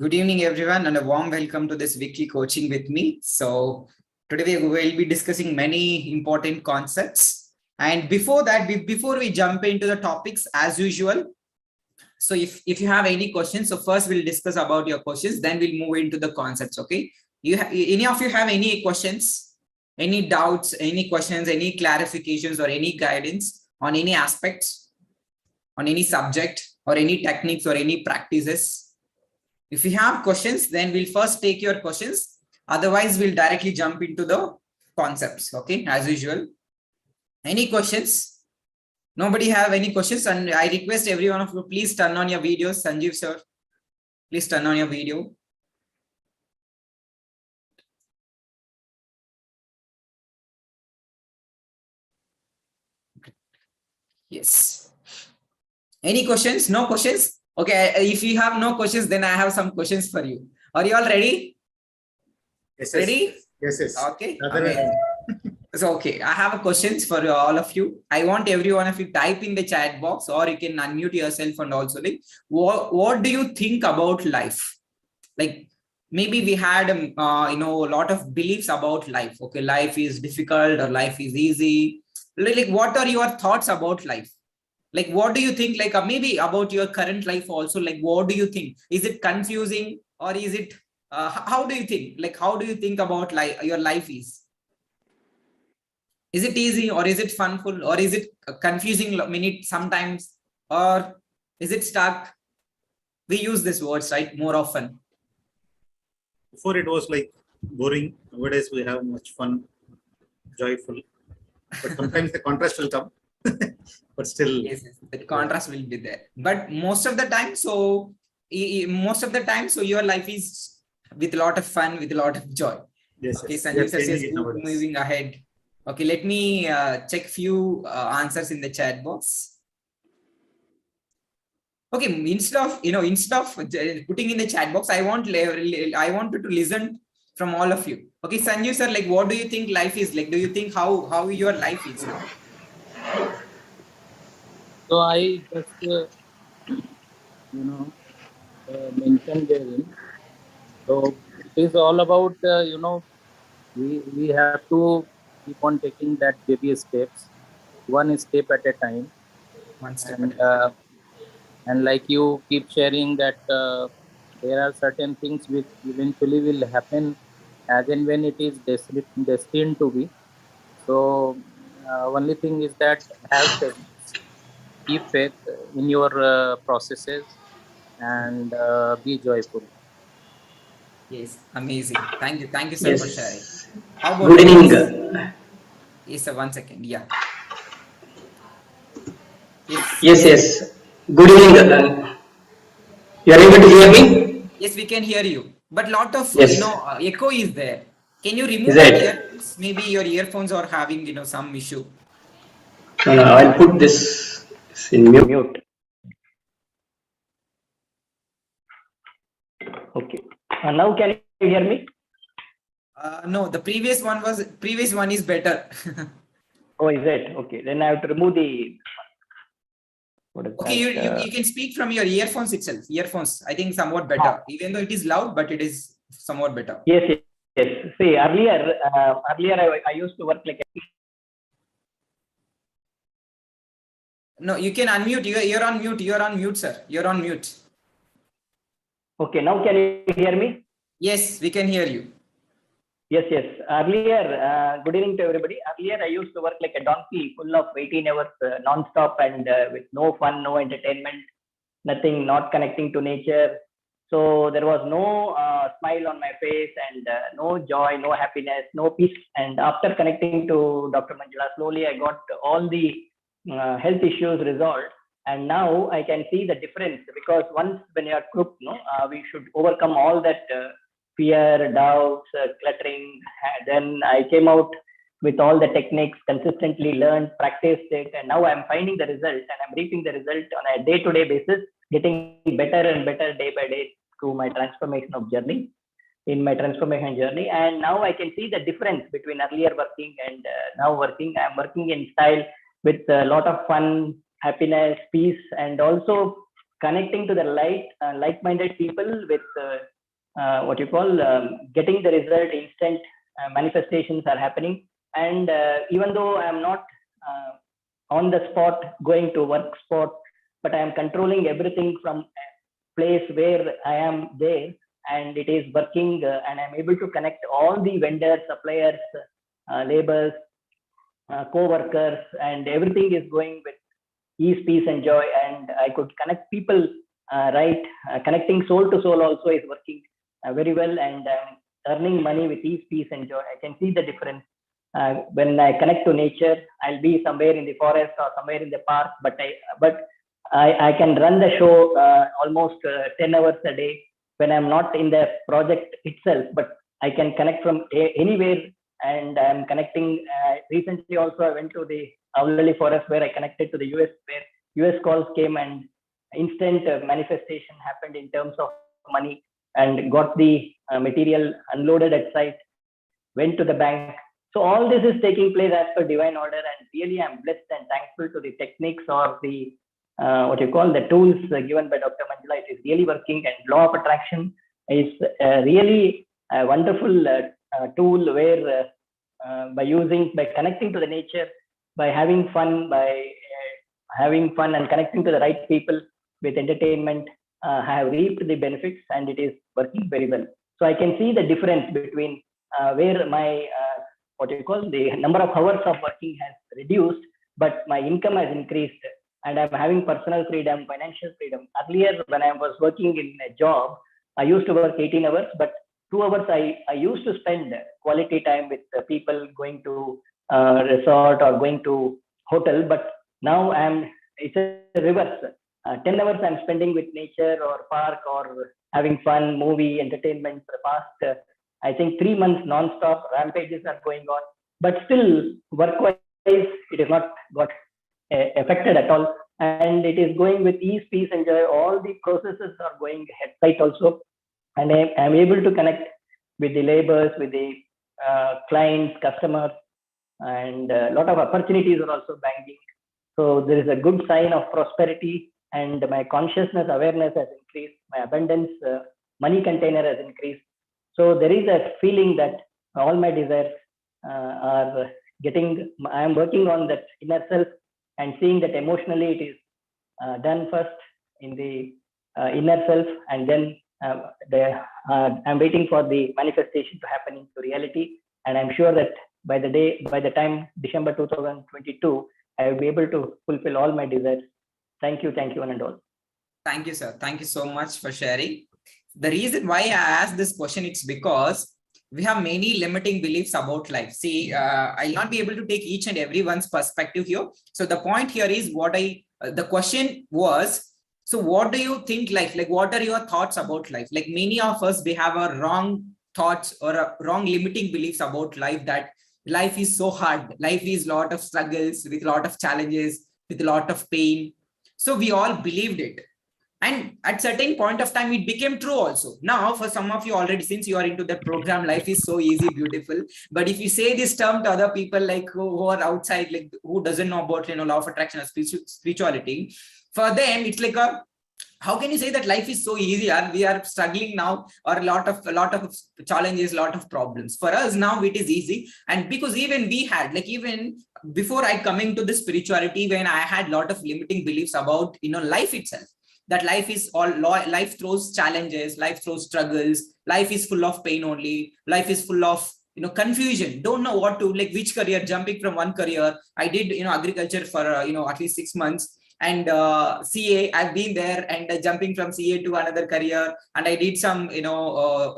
Good evening, everyone, and a warm welcome to this weekly coaching with me. So today we will be discussing many important concepts. And before that, before we jump into the topics as usual, so if you have any questions, so first we'll discuss about your questions, then we'll move into the concepts. Okay. Any of you have any questions, any doubts, any questions, any clarifications, or any guidance on any aspects, on any subject, or any techniques or any practices? If you have questions, then we'll first take your questions. Otherwise, we'll directly jump into the concepts. Okay, as usual. Any questions? Nobody have any questions? And I request every one of you, please turn on your videos. Sanjeev sir, please turn on your video. Yes. Any questions? No questions? Okay, if you have no questions, then I have some questions for you. Are you all ready? Yes. Ready? Yes. Okay. So, okay, I have a questions for all of you. I want every one of you type in the chat box, or you can unmute yourself and also like, what do you think about life? Like, maybe we had, a lot of beliefs about life. Okay, life is difficult or life is easy. Like, what are your thoughts about life? Like, what do you think, like maybe about your current life also? Like, what do you think? Is it confusing, or is it, how do you think? Like, how do you think about your life is? Is it easy, or is it funful, or is it confusing minute sometimes, or is it stuck? We use these words, right, more often. Before it was like boring. Nowadays we have much fun, joyful. But sometimes the contrast will come. But still, yes, the contrast will be there. But most of the time, so your life is with a lot of fun, with a lot of joy. Yes. Okay, Sanjeev sir says moving ahead. Okay, let me check few answers in the chat box. Okay, instead of putting in the chat box, I wanted to listen from all of you. Okay, Sanjeev sir, like, what do you think life is like? Do you think how your life is now? So I just mentioned therein. So it is all about we have to keep on taking that baby steps, one step at a time. One step and at a time. and like you keep sharing that there are certain things which eventually will happen as and when it is destined to be. So only thing is that have faith, keep faith in your processes, and be joyful. Yes, amazing. Thank you, sir, for sharing. Yes. How about Good you evening. guys? Yes, sir. 1 second. Yeah. Yes. Yes. Good evening. You are able to hear me? Yes, we can hear you. But lot of Yes. echo is there. Can you Is remove that it? earphones? Maybe your earphones are having some issue. No. I'll put this in mute. Okay. Now can you hear me? No, the previous one is better. Oh, is it? Okay. Then I have to remove the. What is Okay, that? you can speak from your earphones itself. Earphones, I think somewhat better. Even though it is loud, but it is somewhat better. Yes. See, earlier I used to work like. No, you can unmute. You're on mute. You're on mute, sir. You're on mute. Okay. Now can you hear me? Yes, we can hear you. Yes. Earlier, good evening to everybody. Earlier, I used to work like a donkey, full of 18 hours non-stop, and with no fun, no entertainment, nothing, not connecting to nature. So there was no smile on my face, and no joy, no happiness, no peace. And after connecting to Dr. Manjula, slowly I got all the health issues resolved. And now I can see the difference, because once when you are cooked, we should overcome all that fear, doubts, cluttering. Then I came out with all the techniques, consistently learned, practiced it, and now I'm finding the result, and I'm reaping the result on a day-to-day basis, getting better and better day by day through my transformation journey. And now I can see the difference between earlier working and now working. I'm working in style with a lot of fun, happiness, peace, and also connecting to the like-minded people with what you call getting the result instant. Manifestations are happening, and even though I am not on the spot going to work spot, but I am controlling everything from a place where I am there, and it is working, and I'm able to connect all the vendors, suppliers, laborers, co-workers, and everything is going with ease, peace, and joy. And I could connect people, connecting soul to soul also is working very well, and earning money with ease, peace, and joy. I can see the difference. When I connect to nature, I'll be somewhere in the forest or somewhere in the park, but I can run the show almost 10 hours a day when I'm not in the project itself, but I can connect from anywhere, and I'm connecting. Recently also, I went to the Avlali forest where I connected to the US, where US calls came and instant manifestation happened in terms of money, and got the material unloaded at site, went to the bank. So all this is taking place as per divine order, and really I'm blessed and thankful to the techniques or the what you call the tools given by Dr. Manjula. It is really working, and law of attraction is really a wonderful tool where by connecting to the nature, by having fun, and connecting to the right people with entertainment, have reaped the benefits, and it is working very well. So I can see the difference between where my what you call the number of hours of working has reduced, but my income has increased, and I'm having personal freedom, financial freedom. Earlier, when I was working in a job, I used to work 18 hours, but 2 hours I used to spend quality time with people, going to resort or going to hotel. But now it's a reverse. 10 hours I'm spending with nature or park or having fun, movie, entertainment. For the past, I think 3 months non-stop rampages are going on. But still, work-wise, it is not got affected at all. And it is going with ease, peace, and joy. All the processes are going ahead site also. And I'm able to connect with the laborers, with the clients, customers, and a lot of opportunities are also banging. So there is a good sign of prosperity, and my consciousness awareness has increased. My abundance money container has increased. So there is a feeling that all my desires are getting. I am working on that inner self and seeing that emotionally it is done first in the inner self, and then I'm waiting for the manifestation to happen into reality. And I'm sure that by the time December 2022, I will be able to fulfill all my desires. Thank you, one and all. Thank you, sir. Thank you so much for sharing. The reason why I asked this question, it's because we have many limiting beliefs about life. See, I'll not be able to take each and everyone's perspective here. So the point here is the question was, so what do you think like what are your thoughts about life? Like many of us, we have a wrong thoughts or a wrong limiting beliefs about life, that life is so hard. Life is a lot of struggles, with a lot of challenges, with a lot of pain. So we all believed it. And at certain point of time, it became true also. Now, for some of you already, since you are into the program, life is so easy, beautiful. But if you say this term to other people, like who are outside, like who doesn't know about, law of attraction or spirituality, for them, it's like how can you say that life is so easy? We are struggling now, or a lot of challenges, a lot of problems. For us now, it is easy. And because even we had, even before I coming to the spirituality, when I had a lot of limiting beliefs about, life itself, that life throws challenges, life throws struggles, life is full of pain only, life is full of confusion, don't know what to, which career, jumping from one career. I did agriculture for at least 6 months, and CA, I've been there, and jumping from CA to another career, and I did some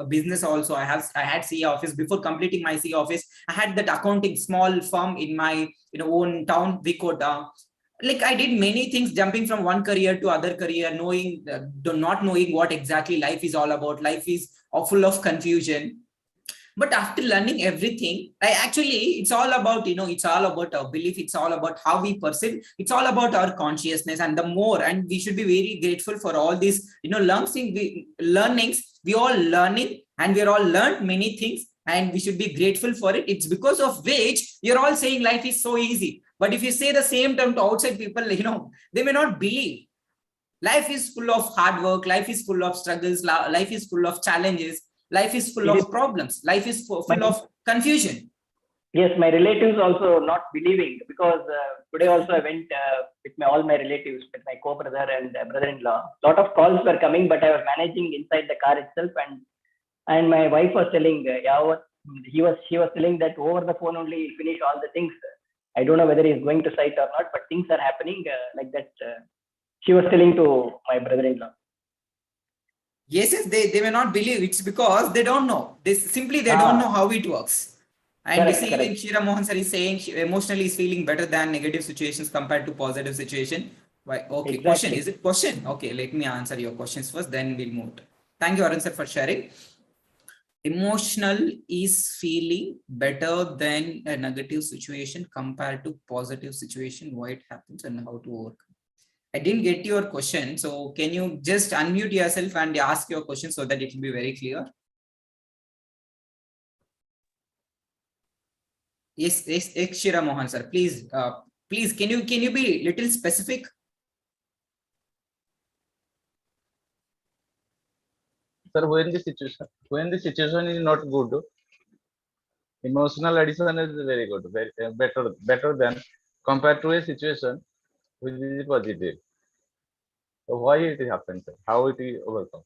business also. I had CA office. Before completing my CA office, I had that accounting small firm in my own town, Vikota. I did many things, jumping from one career to other career, not knowing what exactly life is all about. Life is full of confusion. But after learning everything, it's all about, it's all about our belief. It's all about how we perceive. It's all about our consciousness. And the more, and we should be very grateful for all these, learnings. We all learning, and we're all learned many things, and we should be grateful for it. It's because of which you're all saying life is so easy. But if you say the same term to outside people, they may not believe. Life is full of hard work. Life is full of struggles. Life is full of challenges. Life is full of problems. Life is full of confusion. Yes, my relatives also not believing, because today also I went with all my relatives, with my co-brother and brother-in-law. Lot of calls were coming, but I was managing inside the car itself, and my wife was telling, she was telling that over the phone only he'll finish all the things. I don't know whether he's going to site or not, but things are happening like that. She was telling to my brother-in-law. Yes, they may not believe. It's because they don't know. They don't know how it works. And Correct, we see even Shira Mohan sir is saying she emotionally is feeling better than negative situations compared to positive situation. Why? Okay, Exactly. question. Is it question? Okay, let me answer your questions first, then we'll move. Thank you, Arun sir, for sharing. Emotional is feeling better than a negative situation compared to positive situation. Why it happens and how to overcome. I didn't get your question. So can you just unmute yourself and ask your question so that it will be very clear? Yes, Shira Mohan sir, please, please, can you be little specific? Sir, when the situation is not good, emotional addition is very good, very better than compared to a situation which is positive. So why it happens? How it is overcome?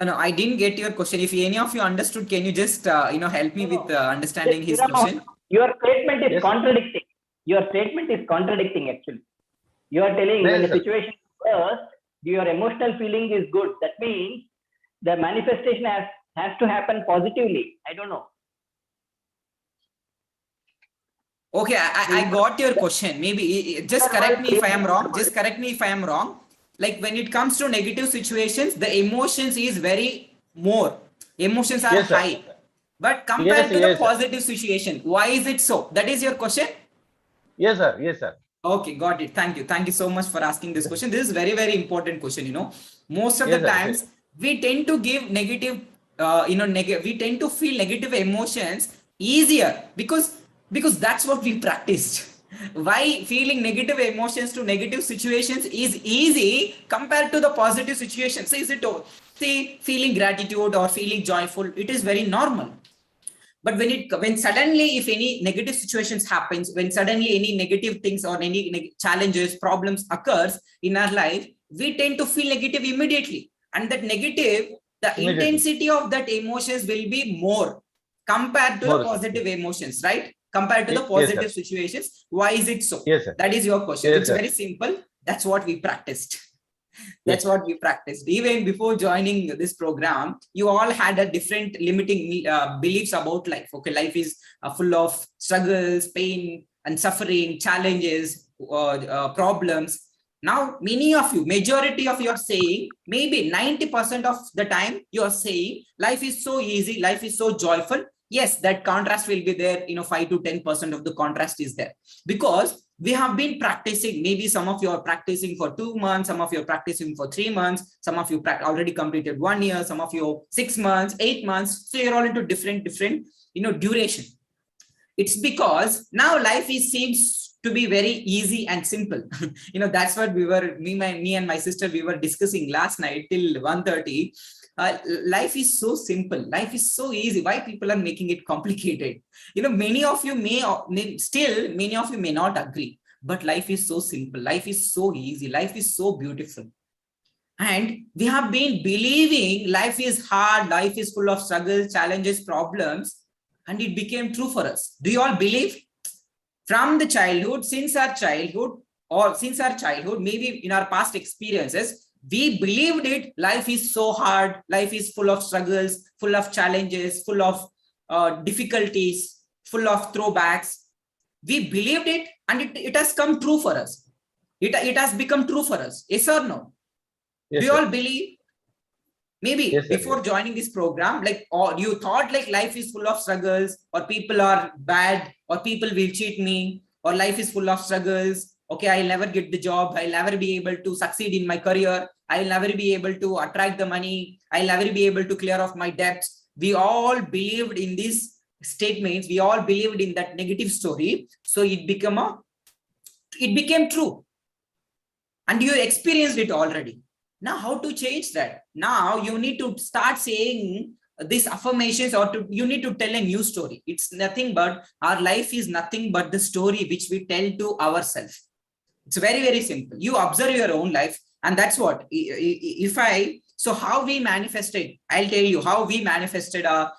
No, I didn't get your question. If any of you understood, can you just help me with understanding his question? Your statement is contradicting. Your statement is contradicting actually. You are telling when the situation is worst, your emotional feeling is good. That means the manifestation has to happen positively. I don't know. Okay, I got your question. Maybe just correct me if I am wrong. Just correct me if I am wrong. Like when it comes to negative situations, the emotions is very more. Emotions are high. But compared to the positive situation, why is it so? That is your question? Yes, sir. Yes, sir. Okay, got it. Thank you. Thank you so much for asking this question. This is very, very important question. Most of the times we tend to give negative, we tend to feel negative emotions easier because that's what we practiced. Why feeling negative emotions to negative situations is easy compared to the positive situations? Say feeling gratitude or feeling joyful, it is very normal. But when suddenly, if any negative situations happens, when suddenly any negative things or any challenges, problems occurs in our life, we tend to feel negative immediately. And that negative, the intensity of that emotions will be more compared to the positive emotions, right? Compared to the positive situations. Why is it so? Yes, sir. That is your question. It's very simple. That's what we practiced. That's what we practiced. Even before joining this program, you all had a different limiting beliefs about life. Okay, life is full of struggles, pain and suffering, challenges, problems. Now, many of you, majority of you are saying, maybe 90% of the time you are saying life is so easy, life is so joyful. Yes, that contrast will be there, 5 to 10% of the contrast is there because we have been practicing. Maybe some of you are practicing for 2 months, some of you are practicing for 3 months, some of you already completed 1 year, some of you 6 months, 8 months. So you're all into different, duration. It's because now life seems to be very easy and simple. That's what me and my sister, we were discussing last night till 1:30. Life is so simple. Life is so easy. Why people are making it complicated? Many of you may not agree, but life is so simple. Life is so easy. Life is so beautiful. And we have been believing life is hard. Life is full of struggles, challenges, problems. And it became true for us. Do you all believe? From the childhood, since our childhood, maybe in our past experiences, we believed it. Life is so hard. Life is full of struggles, full of challenges, full of difficulties, full of throwbacks. We believed it, and it has come true for us. It has become true for us. Yes or no? Yes, do you all believe? Maybe before joining this program, or you thought life is full of struggles, or people are bad, or people will cheat me, or life is full of struggles. Okay, I'll never get the job. I'll never be able to succeed in my career. I'll never be able to attract the money. I'll never be able to clear off my debts. We all believed in these statements. We all believed in that negative story. So it became true. and you experienced it already. Now, how to change that? Now you need to start saying these affirmations, or you need to tell a new story. It's nothing but, our life is nothing but the story which we tell to ourselves. It's very, very simple. You observe your own life, and that's what, so how we manifested, I'll tell you how we manifested our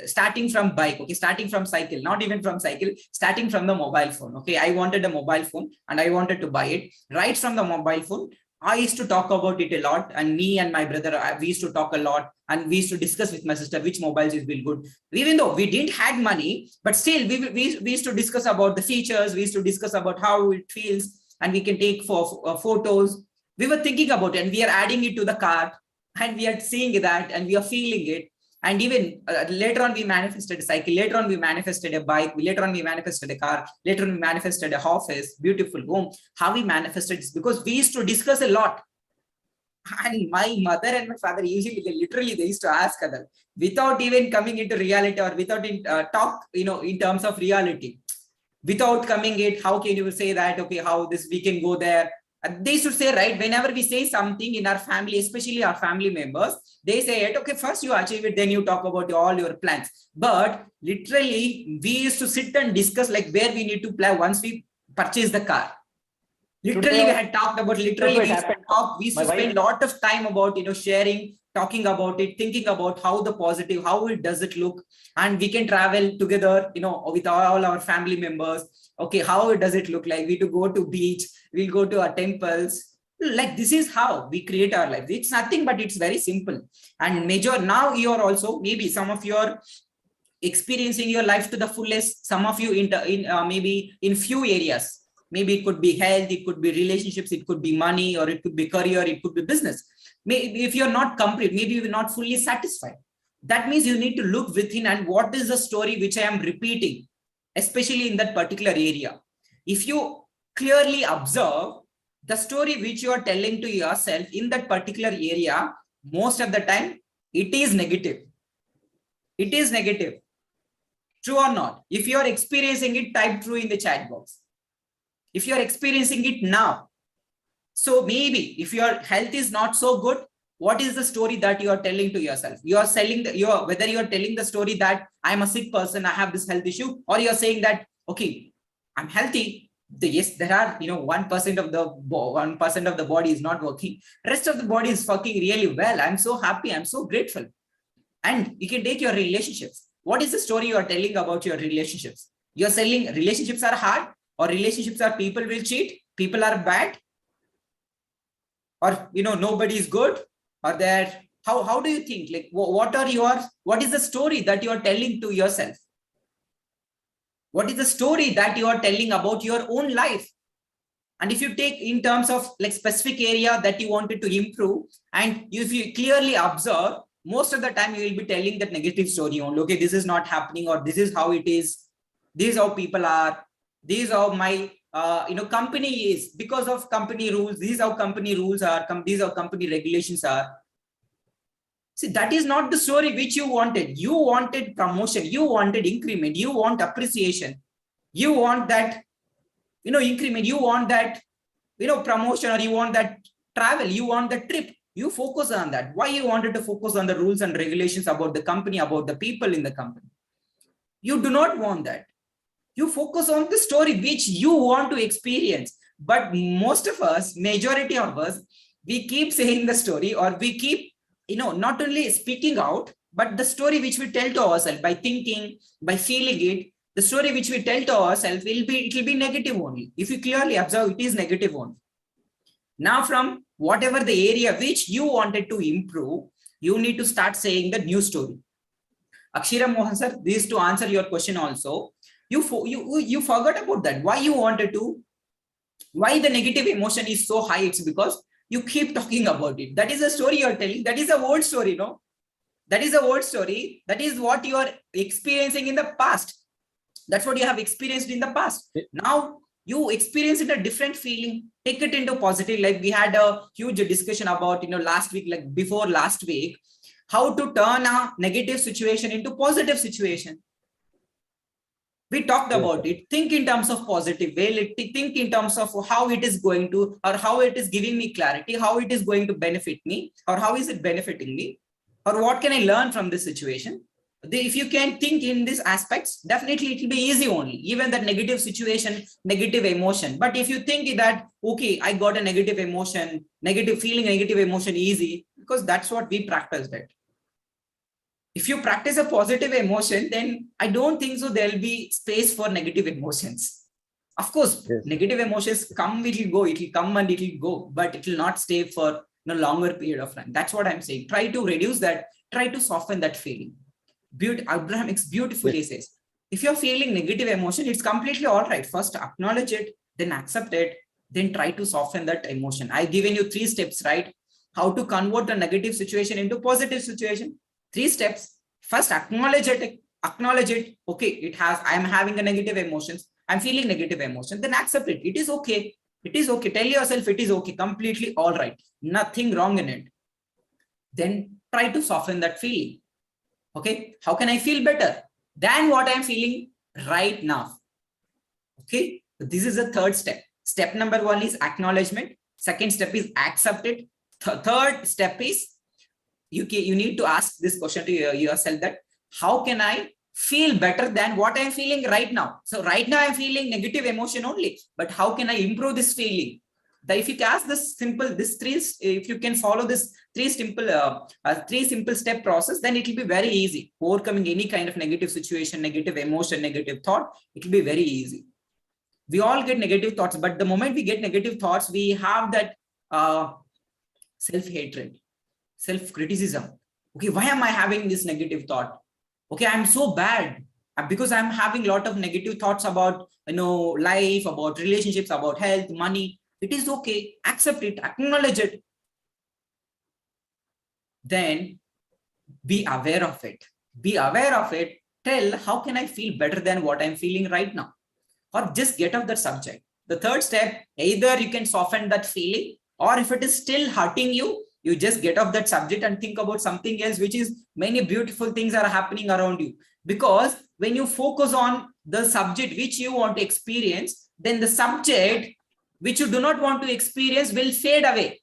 starting from bike, okay, starting from cycle, not even from cycle, starting from the mobile phone. Okay, I wanted a mobile phone and I wanted to buy it. Right from the mobile phone, I used to talk about it a lot, and me and my brother, we used to talk a lot, and we used to discuss with my sister which mobiles is will good. Even though we didn't had money, but still we used to discuss about the features, we used to discuss about how it feels, and we can take for photos. We were thinking about it, and we are adding it to the cart, and we are seeing that, and we are feeling it. And even later on, we manifested a cycle. Later on, we manifested a bike. Later on, we manifested a car. Later on, we manifested a office, beautiful home. How we manifested is because we used to discuss a lot. And my mother and my father usually, they used to ask other without even coming into reality, or without talk, in terms of reality. Without coming it, how can you say that, okay, how this we can go there? They should say, right, whenever we say something in our family, especially our family members, they say it, okay, first you achieve it, then you talk about all your plans. But literally, we used to sit and discuss like where we need to plan once we purchase the car. Literally, we had talked about, literally, we used to spend a lot of time about, sharing, talking about it, thinking about how the positive, how it does it look, and we can travel together, with all our family members. Okay, how does it look like? We to go to beach, we'll go to our temples. Like, this is how we create our life. It's nothing, but it's very simple. And major, now you are also, maybe some of you are experiencing your life to the fullest. Some of you maybe in few areas. Maybe it could be health, it could be relationships, it could be money, or it could be career, it could be business. Maybe if you're not complete, maybe you're not fully satisfied. That means you need to look within, and what is the story which I am repeating, especially in that particular area. If you clearly observe the story which you are telling to yourself in that particular area, most of the time, it is negative. It is negative. True or not? If you are experiencing it, type true in the chat box. If you are experiencing it now, so maybe if your health is not so good, what is the story that you are telling to yourself? You are selling whether you are telling the story that I'm a sick person, I have this health issue, or you're saying that, okay, I'm healthy. Yes, there are 1% of the body is not working. Rest of the body is working really well. I'm so happy. I'm so grateful. And you can take your relationships. What is the story you are telling about your relationships? You're selling relationships are hard, or relationships are people will cheat, people are bad, or nobody is good, or that. How do you think? Like, what is the story that you are telling to yourself? What is the story that you are telling about your own life? And if you take in terms of like specific area that you wanted to improve, and if you clearly observe, most of the time you will be telling that negative story on, okay, this is not happening, or this is how it is. This is how people are. This is how my company is, because of company rules. These are how company rules are. These are how company regulations are. See, that is not the story which you wanted. You wanted promotion. You wanted increment. You want appreciation. You want that, increment. You want that, promotion, or you want that travel. You want the trip. You focus on that. Why you wanted to focus on the rules and regulations about the company, about the people in the company? You do not want that. You focus on the story which you want to experience. But most of us, majority of us, we keep saying the story, or we keep, not only speaking out, but the story which we tell to ourselves by thinking, by feeling it, the story which we tell to ourselves it will be negative only. If you clearly observe, it is negative only. Now, from whatever the area which you wanted to improve, you need to start saying the new story. Akshira, Mohan sir, this is to answer your question also. You forgot about that. Why you wanted to? Why the negative emotion is so high? It's because you keep talking about it. That is a story you're telling. That is a old story, no? That is a old story. That is what you are experiencing in the past. That's what you have experienced in the past. Now you experience it a different feeling. Take it into positive. Like we had a huge discussion about, last week, like before last week, how to turn a negative situation into positive situation. We talked Yes, about sir. it. Think in terms of positive way. Think in terms of how it is going to, or how it is giving me clarity, how it is going to benefit me, or how is it benefiting me, or what can I learn from this situation. If you can think in these aspects, definitely it will be easy only, even that negative situation, negative emotion. But if you think that, okay, I got a negative emotion, negative feeling, negative emotion easy, because that's what we practiced it. If you practice a positive emotion, then I don't think so there'll be space for negative emotions. Of course, Yes, sir. negative emotions come, it will go, it will come and it will go, but it will not stay for a longer period of time. That's what I'm saying. Try to reduce that, try to soften that feeling. Abraham Hicks beautifully Yes, says, if you're feeling negative emotion, it's completely all right. First, acknowledge it, then accept it, then try to soften that emotion. I've given you 3 steps, right? How to convert a negative situation into positive situation. 3 steps. First, acknowledge it. Acknowledge it. Okay, I'm having a negative emotions. I'm feeling negative emotion. Then accept it. It is okay. It is okay. Tell yourself it is okay. Completely all right. Nothing wrong in it. Then try to soften that feeling. Okay, how can I feel better than what I'm feeling right now? Okay, this is the 3rd step. Step number 1 is acknowledgement. Second step is accept it. Third step is you need to ask this question to yourself, that how can I feel better than what I'm feeling right now? So right now I'm feeling negative emotion only, but how can I improve this feeling? That if you ask if you can follow this three simple step process, then it will be very easy. Overcoming any kind of negative situation, negative emotion, negative thought, it will be very easy. We all get negative thoughts, but the moment we get negative thoughts, we have that self-hatred, self-criticism. Okay, why am I having this negative thought? Okay, I'm so bad because I'm having a lot of negative thoughts about life, about relationships, about health, money. It is okay. Accept it, acknowledge it. Then be aware of it. Be aware of it. Tell, how can I feel better than what I'm feeling right now? Or just get off that subject. The 3rd step, either you can soften that feeling, or if it is still hurting you, you just get off that subject and think about something else, which is many beautiful things are happening around you. Because when you focus on the subject which you want to experience, then the subject which you do not want to experience will fade away.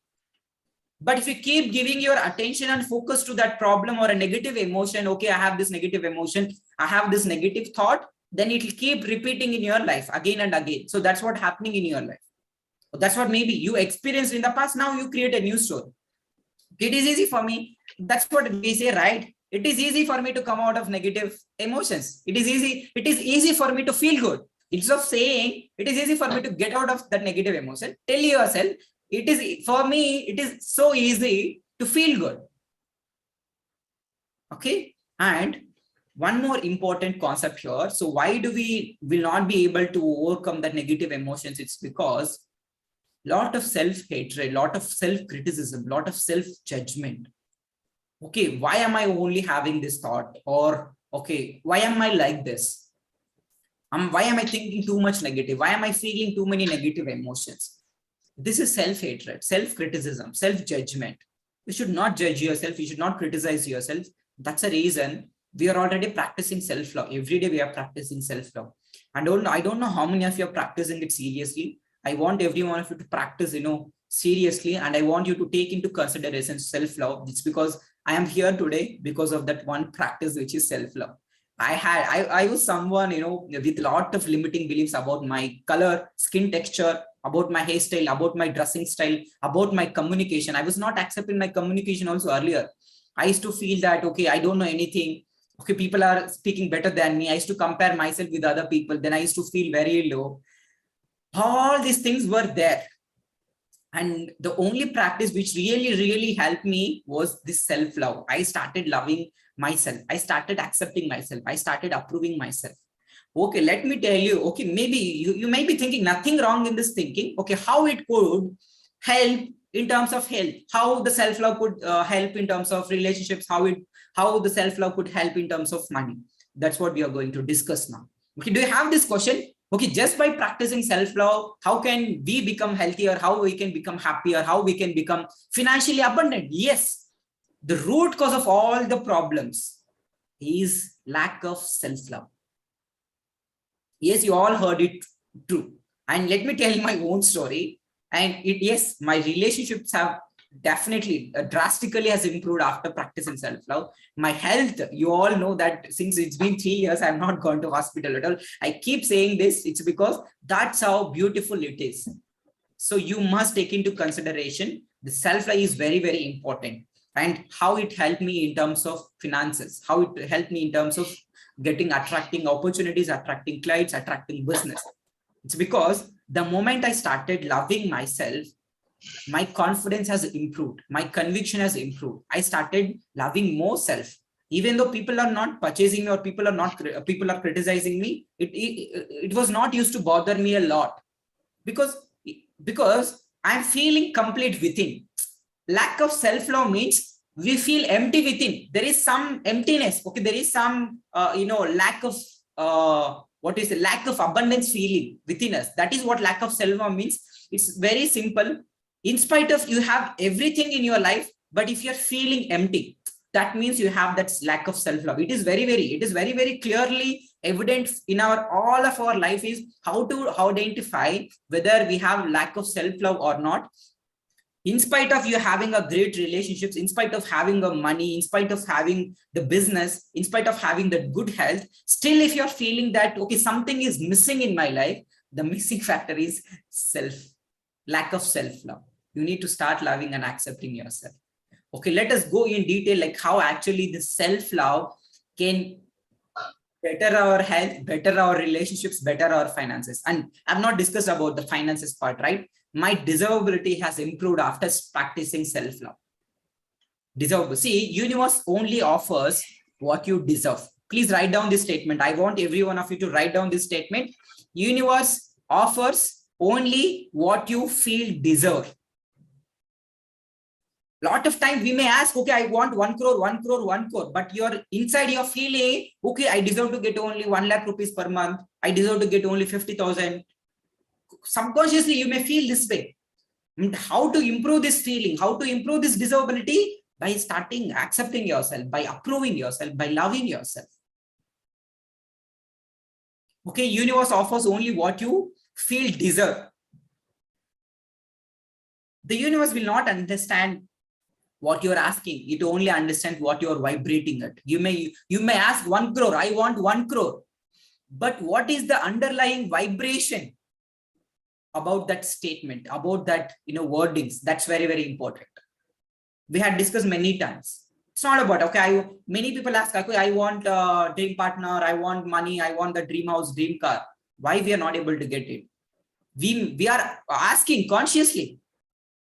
But if you keep giving your attention and focus to that problem or a negative emotion, okay, I have this negative emotion, I have this negative thought, then it will keep repeating in your life again and again. So that's what's happening in your life. That's what maybe you experienced in the past. Now you create a new story. It is easy for me. That's what we say, right? It is easy for me to come out of negative emotions. It is easy for me to feel good. Instead of saying it is easy for me to get out of that negative emotion, tell yourself, it is for me, it is so easy to feel good. Okay. And one more important concept here. So why do we will not be able to overcome the negative emotions? It's because lot of self-hatred, lot of self-criticism, lot of self-judgment. Okay, why am I only having this thought? Or, okay, why am I like this? Why am I thinking too much negative? Why am I feeling too many negative emotions? This is self-hatred, self-criticism, self-judgment. You should not judge yourself. You should not criticize yourself. That's a reason we are already practicing self-love. Every day we are practicing self-love. And I don't know how many of you are practicing it seriously. I want every one of you to practice, seriously. And I want you to take into consideration self-love. It's because I am here today because of that one practice, which is self-love. I was someone, with a lot of limiting beliefs about my color, skin texture, about my hairstyle, about my dressing style, about my communication. I was not accepting my communication also earlier. I used to feel that, okay, I don't know anything. Okay, people are speaking better than me. I used to compare myself with other people. Then I used to feel very low. All these things were there. And the only practice which really helped me was this self-love. I started loving myself. I started accepting myself. I started approving myself. Okay, let me tell you, okay, maybe you may be thinking nothing wrong in this thinking. Okay, how it could help in terms of health, how the self-love could help in terms of relationships, how the self-love could help in terms of money. That's what we are going to discuss now. Okay, do you have this question? Okay, just by practicing self-love, how can we become healthier? How we can become happier? How we can become financially abundant? Yes, the root cause of all the problems is lack of self-love. Yes, you all heard it true. And let me tell my own story. And yes, my relationships have definitely drastically has improved after practicing self-love. My health, you all know that since it's been 3 years, I've not gone to hospital at all. I keep saying this, it's because that's how beautiful it is. So you must take into consideration the self-love is very, very important, and how it helped me in terms of finances, how it helped me in terms of attracting opportunities, attracting clients, attracting business. It's because the moment I started loving myself, my confidence has improved, my conviction has improved. I started loving more self. Even though people are not purchasing me, or people are criticizing me, it was not used to bother me a lot, because I'm feeling complete within. Lack of self-love means we feel empty within. There is some emptiness. Okay, there is some lack of lack of abundance feeling within us. That is what lack of self-love means. It's very simple. In spite of you have everything in your life, but if you're feeling empty, that means you have that lack of self-love. It is very, very clearly evident in all of our life is how to identify whether we have lack of self-love or not. In spite of you having a great relationships, in spite of having the money, in spite of having the business, in spite of having the good health, still if you're feeling that, okay, something is missing in my life, the missing factor is lack of self-love. You need to start loving and accepting yourself. Okay, let us go in detail, like how actually the self-love can better our health, better our relationships, better our finances. And I've not discussed about the finances part, right? My desirability has improved after practicing self-love. Desirable. See, universe only offers what you deserve. Please write down this statement. I want every one of you to write down this statement. Universe offers only what you feel deserve. Lot of time we may ask, okay, I want 1 crore, 1 crore, 1 crore, but you're inside you're feeling, okay, I deserve to get only 1 lakh rupees per month. I deserve to get only 50,000. Subconsciously, you may feel this way. And how to improve this feeling? How to improve this desirability? By starting accepting yourself, by approving yourself, by loving yourself. Okay, universe offers only what you feel deserve. The universe will not understand what you're asking. It only understands what you're vibrating at. You may ask 1 crore, I want 1 crore. But what is the underlying vibration about that statement, about that wordings? That's very, very important. We had discussed many times. It's not about, okay, many people ask, okay, I want a dream partner, I want money, I want the dream house, dream car. Why we are not able to get it? We are asking consciously,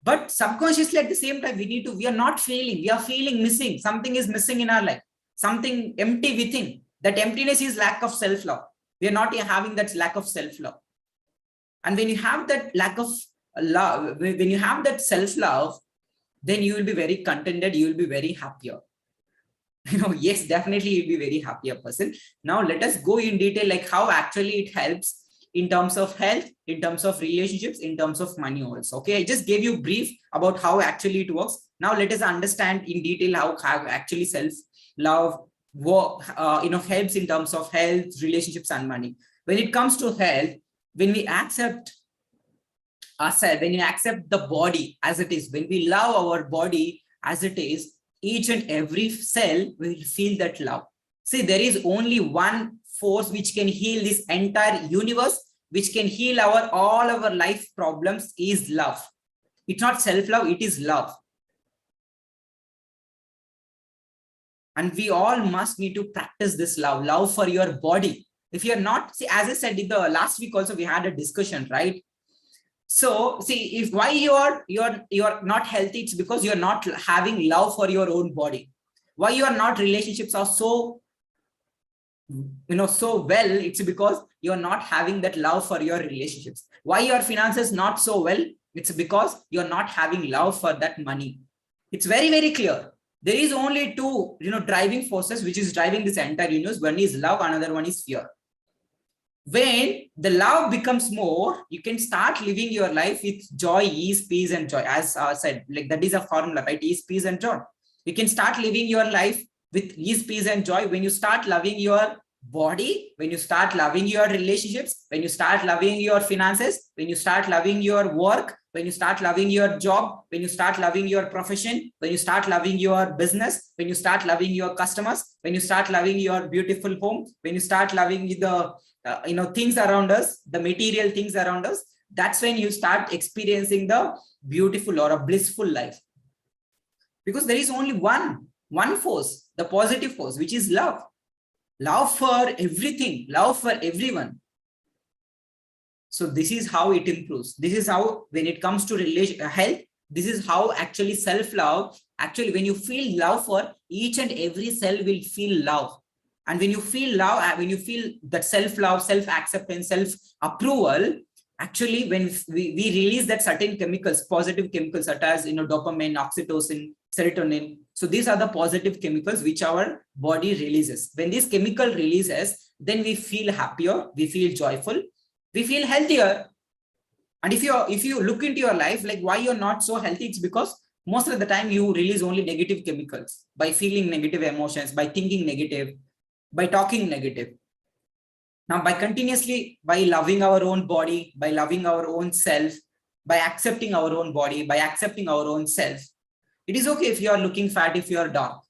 but subconsciously at the same time, we are not feeling, we are feeling missing. Something is missing in our life, something empty within. That emptiness is lack of self-love. We are not having that lack of self-love. And when you have that lack of love, when you have that self-love, then you will be very contented, you will be very happier. Yes, definitely you'll be very happier person. Now let us go in detail, like how actually it helps in terms of health, in terms of relationships, in terms of money also. Okay, I just gave you brief about how actually it works. Now let us understand in detail how actually self-love helps in terms of health, relationships, and money. When it comes to health, when we accept ourselves, when we accept the body as it is, when we love our body as it is, each and every cell will feel that love. See, there is only one force which can heal this entire universe, which can heal all our life problems, is love. It's not self-love, it is love. And we all must need to practice this love for your body. If you're not, see, as I said in the last week also, we had a discussion, right? So see, if why you're not healthy, it's because you're not having love for your own body. Why you are not relationships are so so well, it's because you're not having that love for your relationships. Why your finances not so well, it's because you're not having love for that money. It's very, very clear. There is only two driving forces which is driving this entire universe. One is love, another one is fear. When the love becomes more, you can start living your life with joy, ease, peace, and joy. As I said, like that is a formula, right? Ease, peace, and joy. You can start living your life with ease, peace, and joy when you start loving your body, when you start loving your relationships, when you start loving your finances, when you start loving your work, when you start loving your job, when you start loving your profession, when you start loving your business, when you start loving your customers, when you start loving your beautiful home, when you start loving the things around us, the material things around us, that's when you start experiencing the beautiful or a blissful life. Because there is only one force, the positive force, which is love. Love for everything, love for everyone. So this is how it improves. This is how, when it comes to health, this is how actually self-love, actually when you feel love for each and every cell will feel love. And when you feel love, when you feel that self-love, self-acceptance, self-approval, actually when we release that certain chemicals, positive chemicals such as dopamine, oxytocin, serotonin. So these are the positive chemicals which our body releases. When this chemical releases, then we feel happier, we feel joyful, we feel healthier. And if you look into your life, like why you're not so healthy, it's because most of the time you release only negative chemicals by feeling negative emotions, by thinking negative, by talking negative. Now, by loving our own body, by loving our own self, by accepting our own body, by accepting our own self, it is okay if you are looking fat, if you are dark.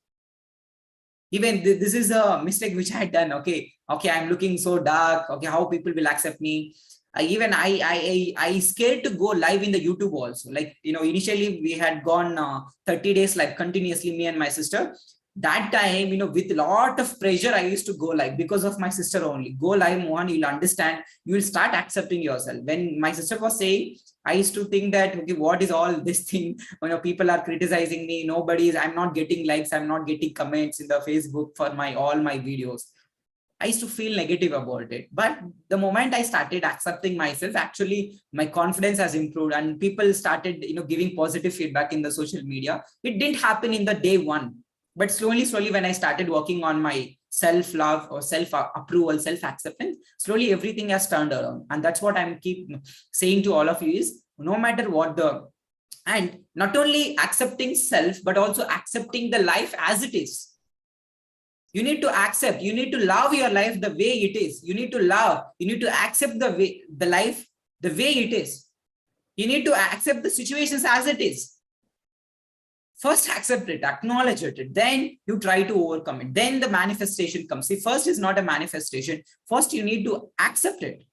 Even this is a mistake which I had done. Okay, I'm looking so dark. Okay, how people will accept me? I scared to go live in the YouTube also. Like, initially we had gone 30 days live continuously, me and my sister. That time, with a lot of pressure, I used to go live because of my sister only. Go live, Mohan, you'll understand. You will start accepting yourself. When my sister was saying, I used to think that, okay, what is all this thing? People are criticizing me. I'm not getting likes. I'm not getting comments in the Facebook for all my videos. I used to feel negative about it. But the moment I started accepting myself, actually my confidence has improved and people started, giving positive feedback in the social media. It didn't happen in the day one, but slowly, when I started working on my self-love or self-approval, self-acceptance, slowly everything has turned around. And that's what I'm keep saying to all of you is, no matter what and not only accepting self, but also accepting the life as it is. You need to accept, you need to love your life the way it is. You need to accept the life the way it is. You need to accept the situations as it is. First accept it, acknowledge it, then you try to overcome it. Then the manifestation comes. See, first is not a manifestation. First, you need to accept it.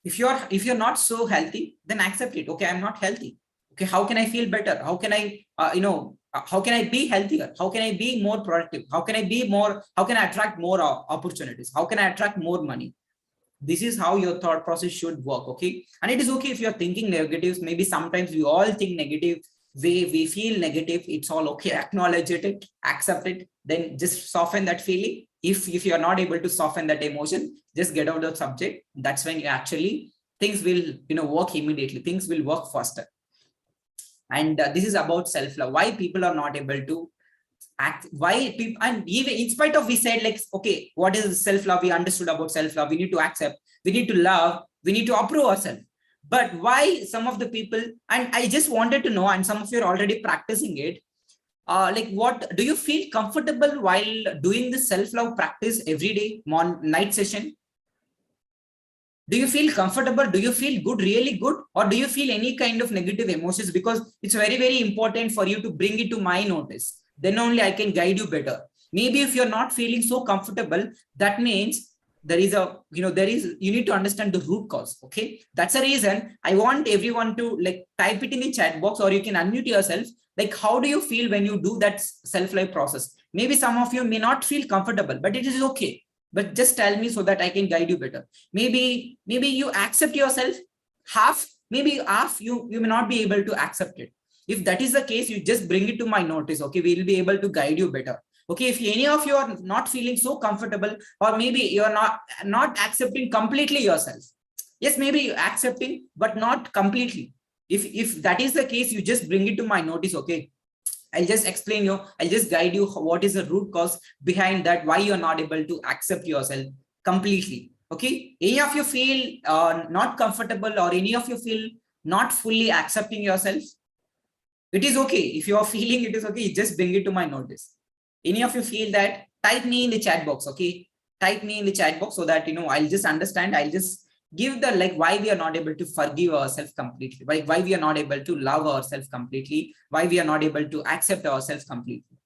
If you're not so healthy, then accept it. Okay, I'm not healthy. Okay, how can I feel better? How can I, how can I be healthier? How can I be more productive? How can I attract more opportunities? How can I attract more money? This is how your thought process should work. Okay. And it is okay if you're thinking negatives. Maybe sometimes we all think negative. We feel negative. It's all okay. Acknowledge it, accept it, then just soften that feeling. If you're not able to soften that emotion, just get out of the subject. That's when you actually, things will, work immediately. Things will work faster. And this is about self-love. Why people are not able to act, why people, and even in spite of, we said like, okay, what is self-love? We understood about self-love. We need to accept, we need to love, we need to approve ourselves. But why some of the people, and I just wanted to know, and some of you are already practicing it, like what do you feel comfortable while doing this self-love practice every day, night session? Do you feel comfortable? Do you feel good, really good? Or do you feel any kind of negative emotions? Because it's very, very important for you to bring it to my notice. Then only I can guide you better. Maybe if you're not feeling so comfortable, that means there is you need to understand the root cause. Okay. That's the reason I want everyone to like type it in the chat box, or you can unmute yourself. Like, how do you feel when you do that self-love process? Maybe some of you may not feel comfortable, but it is okay. But just tell me so that I can guide you better. Maybe you accept yourself half, maybe half you may not be able to accept it. If that is the case, you just bring it to my notice. Okay, we'll be able to guide you better. Okay, if any of you are not feeling so comfortable, or maybe you're not accepting completely yourself. Yes, maybe you're accepting, but not completely. If that is the case, you just bring it to my notice. Okay, I'll just explain you, I'll just guide you what is the root cause behind that, why you're not able to accept yourself completely. Okay, any of you feel not comfortable, or any of you feel not fully accepting yourself, it is okay. If you are feeling it is okay, just bring it to my notice. Any of you feel that, type me in the chat box. Okay, type me in the chat box so that, I'll just understand. I'll just give the, like, why we are not able to forgive ourselves completely, why we are not able to love ourselves completely, why we are not able to accept ourselves completely.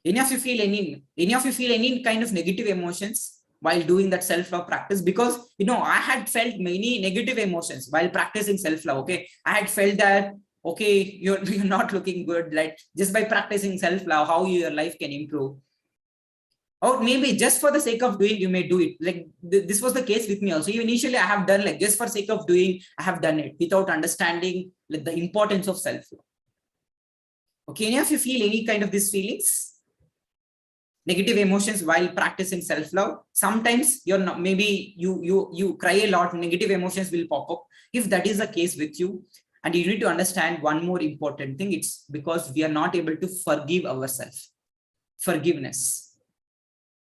Any of you feel any kind of negative emotions while doing that self-love practice? Because, I had felt many negative emotions while practicing self-love. Okay. I had felt that, okay, you're not looking good. Like, just by practicing self-love, how your life can improve. Or maybe just for the sake of doing, you may do it. Like this was the case with me also. Initially, I have done, like, just for sake of doing, I have done it without understanding, like, the importance of self-love. Okay. Any of you feel any kind of these feelings? Negative emotions while practicing self-love? Sometimes you're not, maybe you cry a lot, negative emotions will pop up. If that is the case with you, and you need to understand one more important thing, it's because we are not able to forgive ourselves. Forgiveness.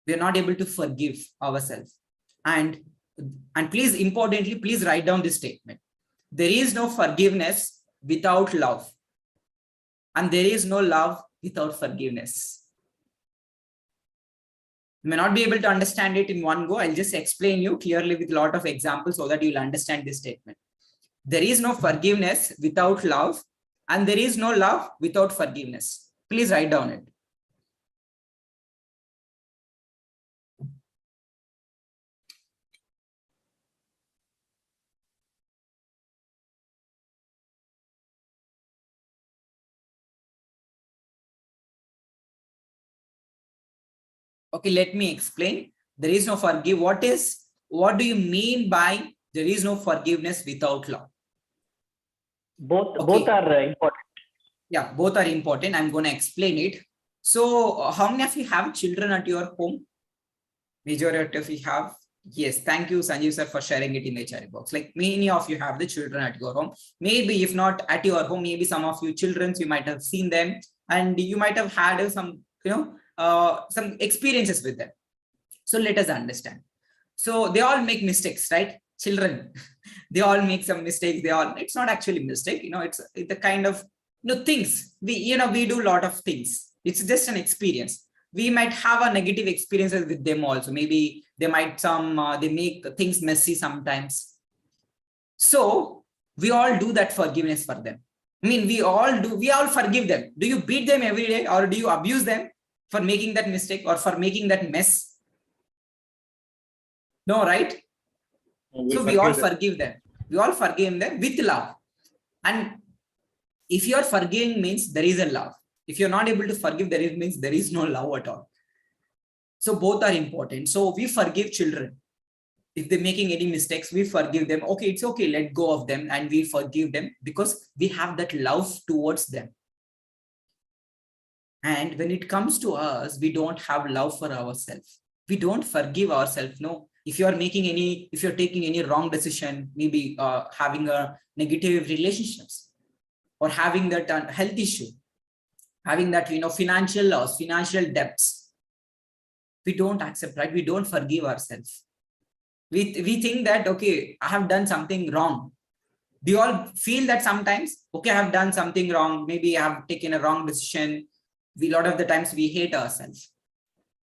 We are not able to forgive ourselves. And please, importantly, please write down this statement. There is no forgiveness without love. And there is no love without forgiveness. You may not be able to understand it in one go. I'll just explain you clearly with a lot of examples so that you'll understand this statement. There is no forgiveness without love, and there is no love without forgiveness. Please write down it. Okay, let me explain. There is no forgive. What do you mean by there is no forgiveness without love? Both are important. Yeah, both are important. I'm going to explain it. So how many of you have children at your home? Majority of you have. Yes, thank you, Sanjeev sir, for sharing it in the chat box. Like, many of you have the children at your home. Maybe if not at your home, maybe some of you children, you might have seen them, and you might have had some, some experiences with them. So let us understand. So they all make mistakes, right? Children, they all make some mistakes. It's not actually mistake, it's the kind of, things we do a lot of things. It's just an experience. We might have a negative experiences with them also. Maybe they might they make things messy sometimes. So we all do that forgiveness for them. I mean, we all forgive them. Do you beat them every day, or do you abuse them for making that mistake or for making that mess? No, right? So we all forgive them. We all forgive them with love. And if you are forgiving, means there is a love. If you're not able to forgive, means there is no love at all. So both are important. So we forgive children. If they're making any mistakes, we forgive them. Okay, it's okay, let go of them, and we forgive them because we have that love towards them. And when it comes to us, we don't have love for ourselves. We don't forgive ourselves. No. If you're taking any wrong decision, maybe having a negative relationships, or having that health issue, having that, financial loss, financial debts, we don't accept, right? We don't forgive ourselves. We think that, okay, I have done something wrong. Do you all feel that sometimes? Okay, I have done something wrong. Maybe I have taken a wrong decision. A lot of the times we hate ourselves.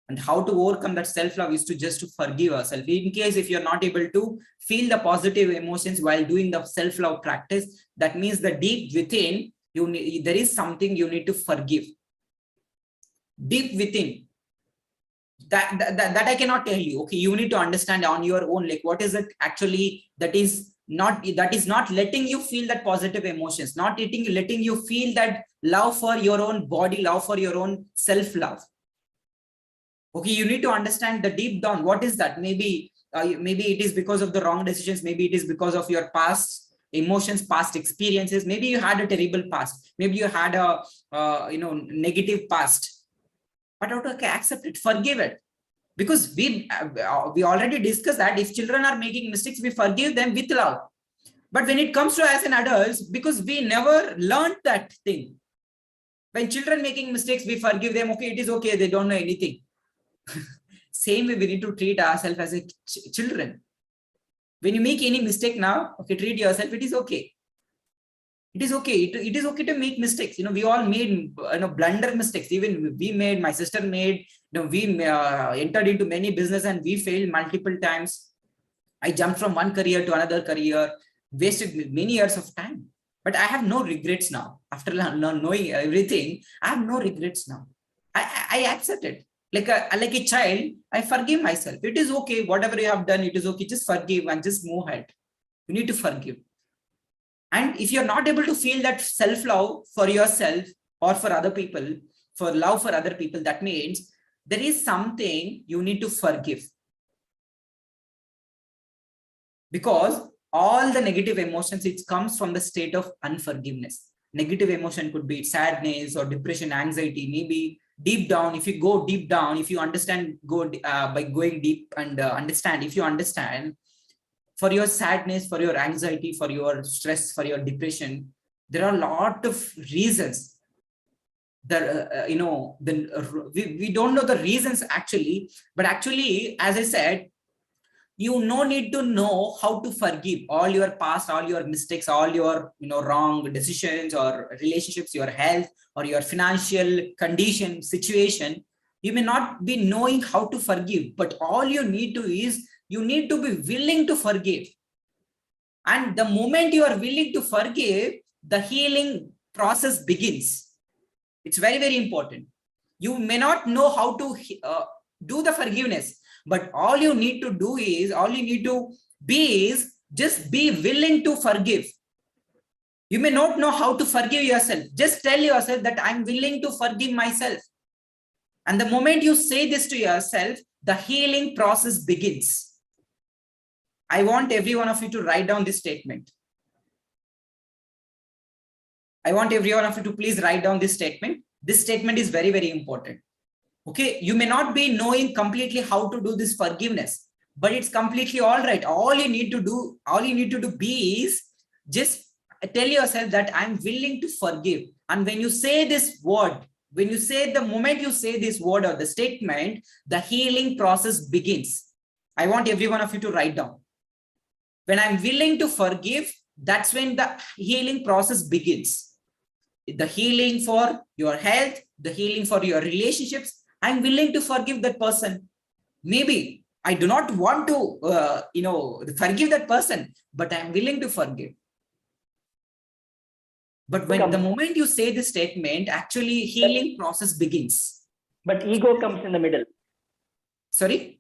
And how to overcome that self-love is to just forgive ourselves. In case if you're not able to feel the positive emotions while doing the self-love practice, that means that deep within you, there is something you need to forgive. Deep within. That I cannot tell you. Okay, you need to understand on your own, like, what is it actually that is not letting you feel that positive emotions, not letting you feel that love for your own body, love for your own self-love. Okay, you need to understand the deep down. What is that? Maybe it is because of the wrong decisions. Maybe it is because of your past emotions, past experiences. Maybe you had a terrible past. Maybe you had a negative past. But okay, accept it, forgive it, because we already discussed that if children are making mistakes, we forgive them with love. But when it comes to as an adults, because we never learned that thing. When children making mistakes, we forgive them. Okay, it is okay. They don't know anything. Same way we need to treat ourselves as a children. When you make any mistake now, okay, treat yourself, it is okay. It is okay. It is okay to make mistakes. We all made blunder mistakes. Even we made, my sister made, we entered into many business and we failed multiple times. I jumped from one career to another career, wasted many years of time. But I have no regrets now. After knowing everything, I have no regrets now. I accept it. Like a child, I forgive myself. It is okay. Whatever you have done, it is okay. Just forgive and just move ahead. You need to forgive. And if you're not able to feel that self-love for yourself or for other people, for love for other people, that means there is something you need to forgive. Because all the negative emotions, it comes from the state of unforgiveness. Negative emotion could be sadness or depression, anxiety, maybe deep down. If you go deep down, if you understand, by going deep and understand, if you understand, for your sadness, for your anxiety, for your stress, for your depression, there are a lot of reasons that, we don't know the reasons actually, but actually, as I said, you no need to know how to forgive all your past, all your mistakes, all your wrong decisions or relationships, your health or your financial condition, situation. You may not be knowing how to forgive, but all you need to is, you need to be willing to forgive. And the moment you are willing to forgive, the healing process begins. It's very, very important. You may not know how to do the forgiveness, but all you need to do is, all you need to be is, just be willing to forgive. You may not know how to forgive yourself. Just tell yourself that I'm willing to forgive myself. And the moment you say this to yourself, the healing process begins. I want every one of you to write down this statement. I want every one of you to please write down this statement. This statement is very, very important. Okay, you may not be knowing completely how to do this forgiveness, but it's completely all right. All you need to do be is just tell yourself that I'm willing to forgive. And when you say this word, the moment you say this word or the statement, the healing process begins. I want every one of you to write down. When I'm willing to forgive, that's when the healing process begins. The healing for your health, the healing for your relationships. I'm willing to forgive that person. Maybe I do not want to, forgive that person, but I'm willing to forgive. But when the moment you say this statement, actually healing process begins. But ego comes in the middle. Sorry?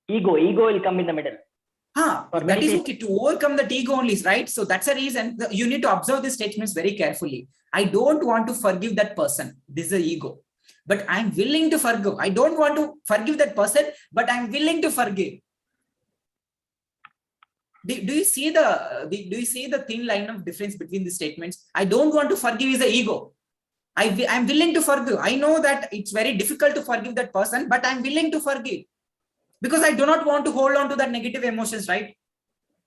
Ego will come in the middle. That is okay, to overcome that ego only, right? So that's a reason you need to observe these statements very carefully. I don't want to forgive that person. This is the ego. But I'm willing to forgive. I don't want to forgive that person, but I'm willing to forgive. Do you see the thin line of difference between the statements? I don't want to forgive is the ego. I'm willing to forgive. I know that it's very difficult to forgive that person, but I'm willing to forgive. Because I do not want to hold on to that negative emotions, right?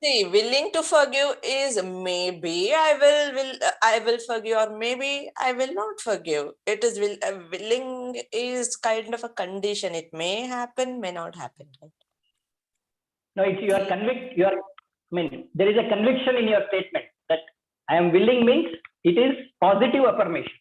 See, willing to forgive is maybe I will forgive, or maybe I will not forgive. It is willing is kind of a condition. It may happen, may not happen. Right? No, it's you are convict. There is a conviction in your statement that I am willing means it is positive affirmation.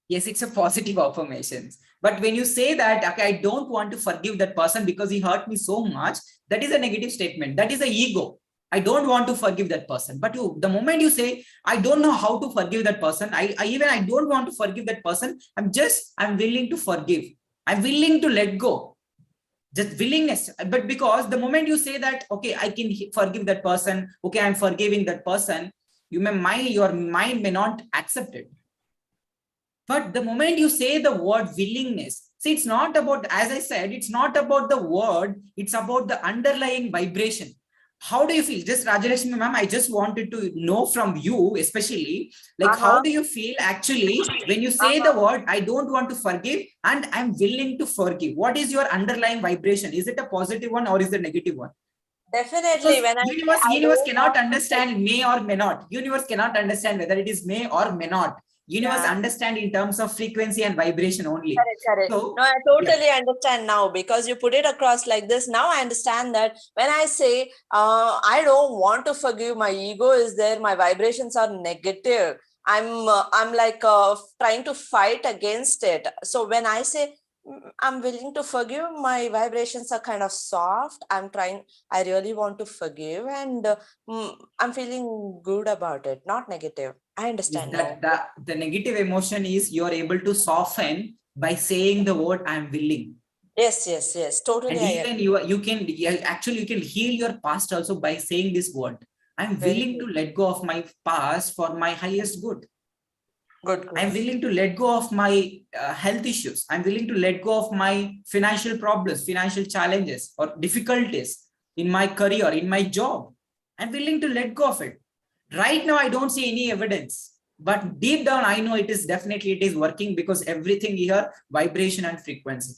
Yes, it's a positive affirmation. But when you say that, okay, I don't want to forgive that person because he hurt me so much, that is a negative statement. That is the ego. I don't want to forgive that person. But the moment you say, I don't know how to forgive that person, I don't want to forgive that person, I'm willing to forgive. I'm willing to let go. Just willingness. But because the moment you say that, okay, I can forgive that person, okay, I'm forgiving that person, your mind may not accept it. But the moment you say the word willingness, see, it's not about, as I said, it's not about the word, it's about the underlying vibration. How do you feel? Just Rajalakshmi ma'am, I just wanted to know from you, especially, like, how do you feel actually when you say the word, I don't want to forgive and I'm willing to forgive? What is your underlying vibration? Is it a positive one or is it a negative one? Definitely. When universe cannot understand may or may not. Universe cannot understand whether it is may or may not. Universe understand in terms of frequency and vibration only. Correct. So, no, I totally understand now because you put it across like this. Now I understand that when I say I don't want to forgive, my ego is there, my vibrations are negative. I'm like trying to fight against it. So when I say I'm willing to forgive, my vibrations are kind of soft. I really want to forgive, and I'm feeling good about it, not negative. I understand now. the negative emotion is you're able to soften by saying the word I'm willing. Yes. Totally. And even you can heal your past also by saying this word. I'm willing to let go of my past for my highest good. Good. I'm willing to let go of my health issues. I'm willing to let go of my financial problems, financial challenges or difficulties in my career, in my job. I'm willing to let go of it. Right now, I don't see any evidence, but deep down, I know it is working because everything here, vibration and frequency.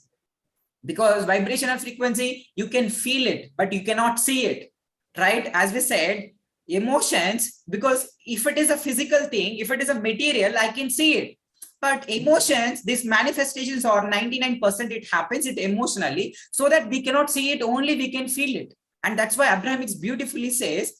Because vibration and frequency, you can feel it, but you cannot see it, right? As we said, emotions, because if it is a physical thing, if it is a material, I can see it. But emotions, these manifestations are 99% it happens it emotionally, so that we cannot see it, only we can feel it. And that's why Abrahamics beautifully says,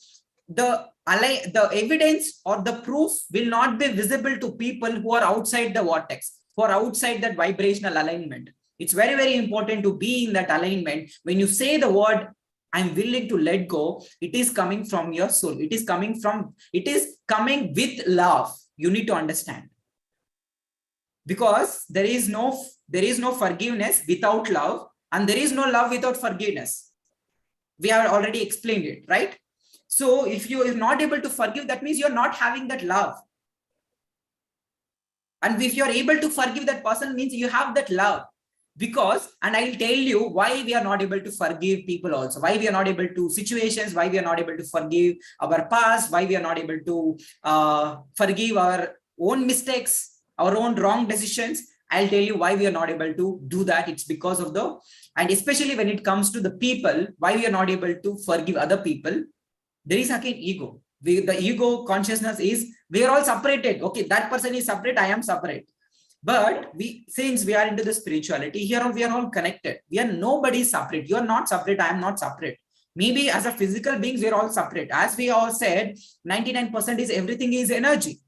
the evidence or the proof will not be visible to people who are outside the vortex, who are outside that vibrational alignment. It's very, very important to be in that alignment. When you say the word, I'm willing to let go, it is coming from your soul. It is coming with love. You need to understand. Because there is no forgiveness without love, and there is no love without forgiveness. We have already explained it, right? So if you are not able to forgive, that means you're not having that love. And if you're able to forgive that person, means you have that love. Because, and I'll tell you why we are not able to forgive people also, why we are not able to situations, why we are not able to forgive our past, why we are not able to forgive our own mistakes, our own wrong decisions. I'll tell you why we are not able to do that. It's because of and especially when it comes to the people, why we are not able to forgive other people. There is again ego. The ego consciousness is, we are all separated. Okay, that person is separate, I am separate. But since we are into the spirituality, here we are all connected. We are nobody separate. You are not separate, I am not separate. Maybe as a physical beings, we are all separate. As we all said, 99% is everything is energy.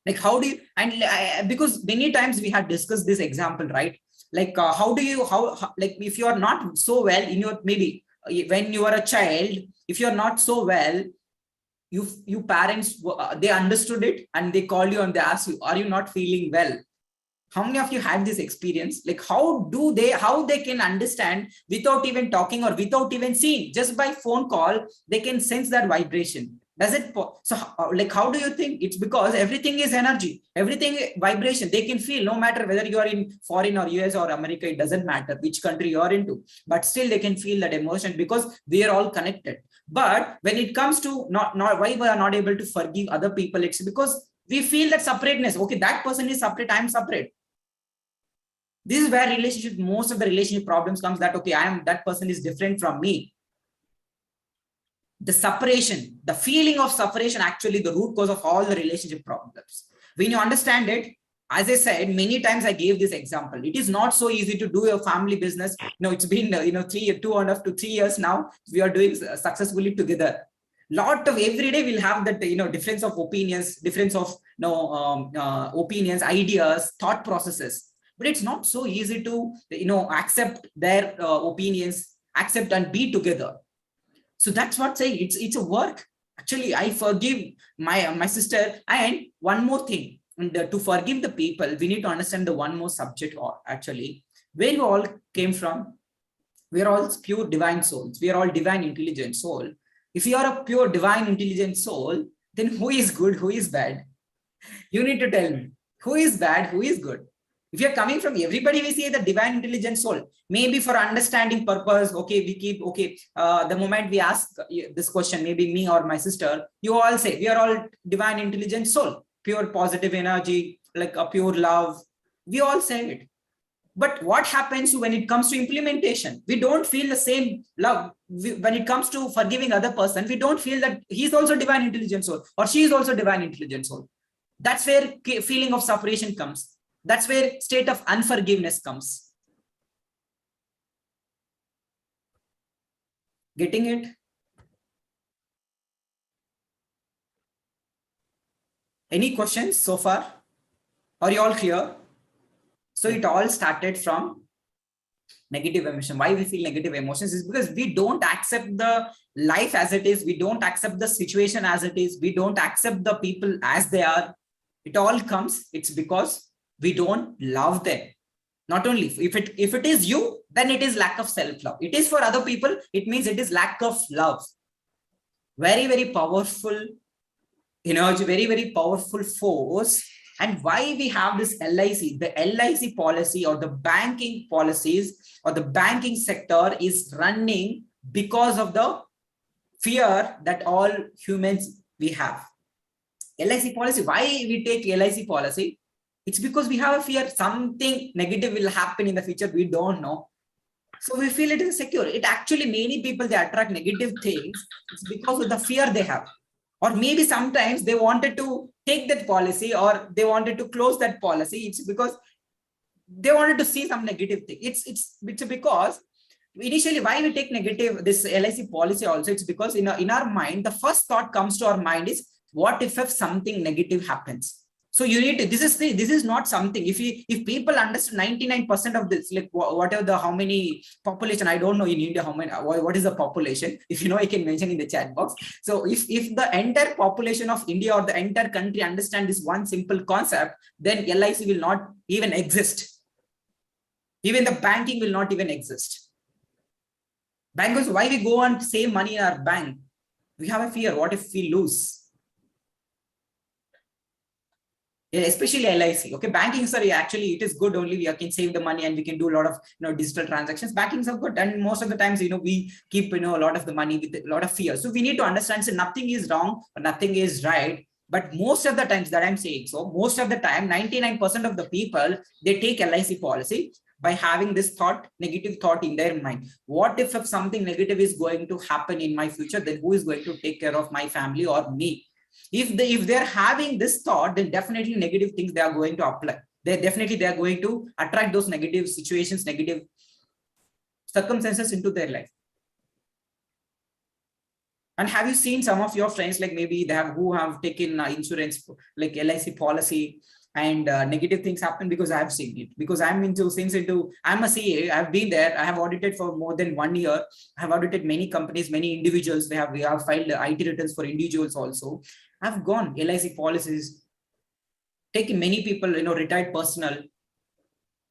Like how do you, and because many times we have discussed this example, right? Like how like if you are not so well in your, maybe when you are a child, if you are not so well, you parents, they understood it and they called you and they asked you, are you not feeling well? How many of you had this experience? Like how they can understand without even talking or without even seeing, just by phone call, they can sense that vibration. Does it? So like, how do you think? It's because everything is energy, everything vibration. They can feel, no matter whether you are in foreign or US or America, it doesn't matter which country you are into, but still they can feel that emotion because we are all connected. But when it comes to not why we are not able to forgive other people, it's because we feel that separateness. Okay, that person is separate, I am separate. This is where most of the relationship problems comes, that, okay, that person is different from me. The separation, the feeling of separation, actually the root cause of all the relationship problems. When you understand it, as I said, many times I gave this example. It is not so easy to do your family business. It's been, 2.5 to 3 years now. We are doing successfully together. Lot of every day we'll have that, difference of opinions, difference of, opinions, ideas, thought processes. But it's not so easy to, accept their opinions, accept and be together. So that's what saying it's a work. Actually, I forgive my sister. And one more thing, to forgive the people, we need to understand the one more subject, or actually where you all came from. We are all pure divine souls. We are all divine intelligent soul. If you are a pure divine intelligent soul, then who is good, who is bad? You need to tell me who is bad, who is good. If you're coming from everybody, we see the divine intelligent soul. Maybe for understanding purpose, okay, the moment we ask this question, maybe me or my sister, you all say, we are all divine intelligent soul, pure positive energy, like a pure love. We all say it. But what happens when it comes to implementation? We don't feel the same love. When it comes to forgiving other person, we don't feel that he's also divine intelligent soul or she is also divine intelligent soul. That's where feeling of separation comes. That's where state of unforgiveness comes. Getting it? Any questions so far? Are you all clear? So it all started from negative emotion. Why we feel negative emotions is because we don't accept the life as it is. We don't accept the situation as it is. We don't accept the people as they are. It all comes. It's because we don't love them. Not only if it is you, then it is lack of self-love. It is for other people. It means it is lack of love. Very, very powerful energy, very, very powerful force. And why we have this LIC, the LIC policy or the banking policies or the banking sector is running because of the fear that all humans we have. LIC policy, why we take LIC policy? It's because we have a fear something negative will happen in the future. We don't know. So we feel it is secure. It actually, many people, they attract negative things. It's because of the fear they have. Or maybe sometimes they wanted to take that policy or they wanted to close that policy. It's because they wanted to see some negative thing. It's because initially why we take negative this LIC policy also, it's because in our mind, the first thought comes to our mind is what if something negative happens? So you need to, this is not something, if people understand 99% of this, like whatever the, how many population, I don't know in India, how many, what is the population? If you know, I can mention in the chat box. So if the entire population of India or the entire country understand this one simple concept, then LIC will not even exist. Even the banking will not even exist. Bankers, why we go and save money in our bank? We have a fear. What if we lose? Yeah, especially LIC. Okay, banking, sorry, actually it is good. Only we can save the money and we can do a lot of digital transactions. Bankings are good, and most of the times we keep a lot of the money with a lot of fear. So we need to understand. So nothing is wrong, or nothing is right. But most of the times that I'm saying, so most of the time, 99% of the people, they take LIC policy by having this thought, negative thought in their mind. What if something negative is going to happen in my future? Then who is going to take care of my family or me? If they're having this thought, then definitely negative things they are going to apply. They are going to attract those negative situations, negative circumstances into their life. And have you seen some of your friends, like maybe they have who have taken insurance like LIC policy, and negative things happen? Because I have seen it. Because I'm I'm a CA. I've been there. I have audited for more than 1 year. I have audited many companies, many individuals. We have filed IT returns for individuals also. I've gone LIC policies, taken many people, retired personnel.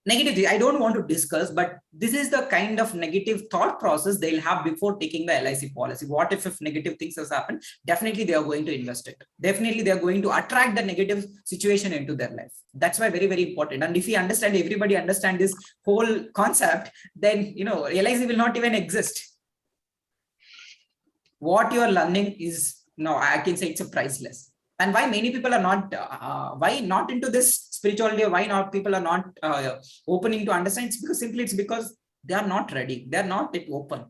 Negative, I don't want to discuss, but this is the kind of negative thought process they'll have before taking the LIC policy. What if negative things has happened? Definitely they are going to invest it. Definitely they are going to attract the negative situation into their life. That's why very, very important. And if you understand, everybody understand this whole concept, then LIC will not even exist. What you are learning is, I can say it's a priceless. And why many people are not, why not into this spirituality, why not people are not opening to understand? It's because they are not ready. They are not yet open.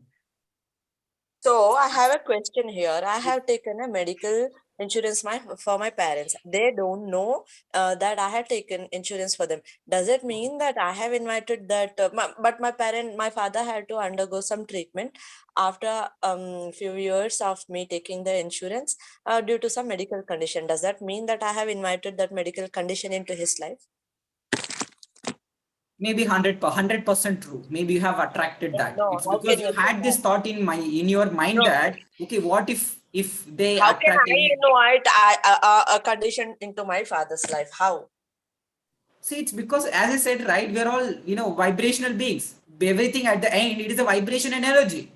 So I have a question here. I have taken a medical insurance for my parents. They don't know that I have taken insurance for them. Does it mean that I have invited that? But my father had to undergo some treatment after few years of me taking the insurance due to some medical condition. Does that mean that I have invited that medical condition into his life? Maybe 100% true. Maybe you have attracted that. No, it's because you had this thought in your mind that, okay, what if they how can attract I invite a condition into my father's life? How? See, it's because, as I said, right, we're all, vibrational beings. Everything at the end, it is a vibration and energy.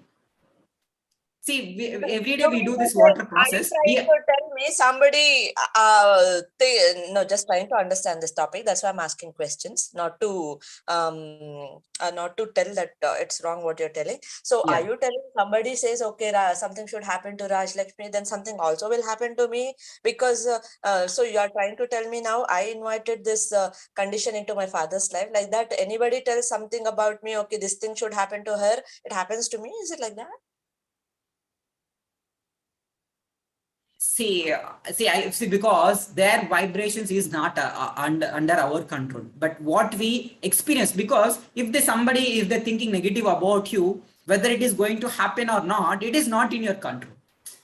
See, every day we do this water process. Are you trying to tell me somebody, just trying to understand this topic. That's why I'm asking questions, not to tell that it's wrong what you're telling. So Yeah. are you telling somebody says, okay, something should happen to Raj Lakshmi, then something also will happen to me? Because, so you're trying to tell me now, I invited this condition into my father's life, like that. Anybody tells something about me, okay, this thing should happen to her, it happens to me. Is it like that? See, because their vibrations is not under our control, but what we experience. Because if they're thinking negative about you, whether it is going to happen or not, it is not in your control.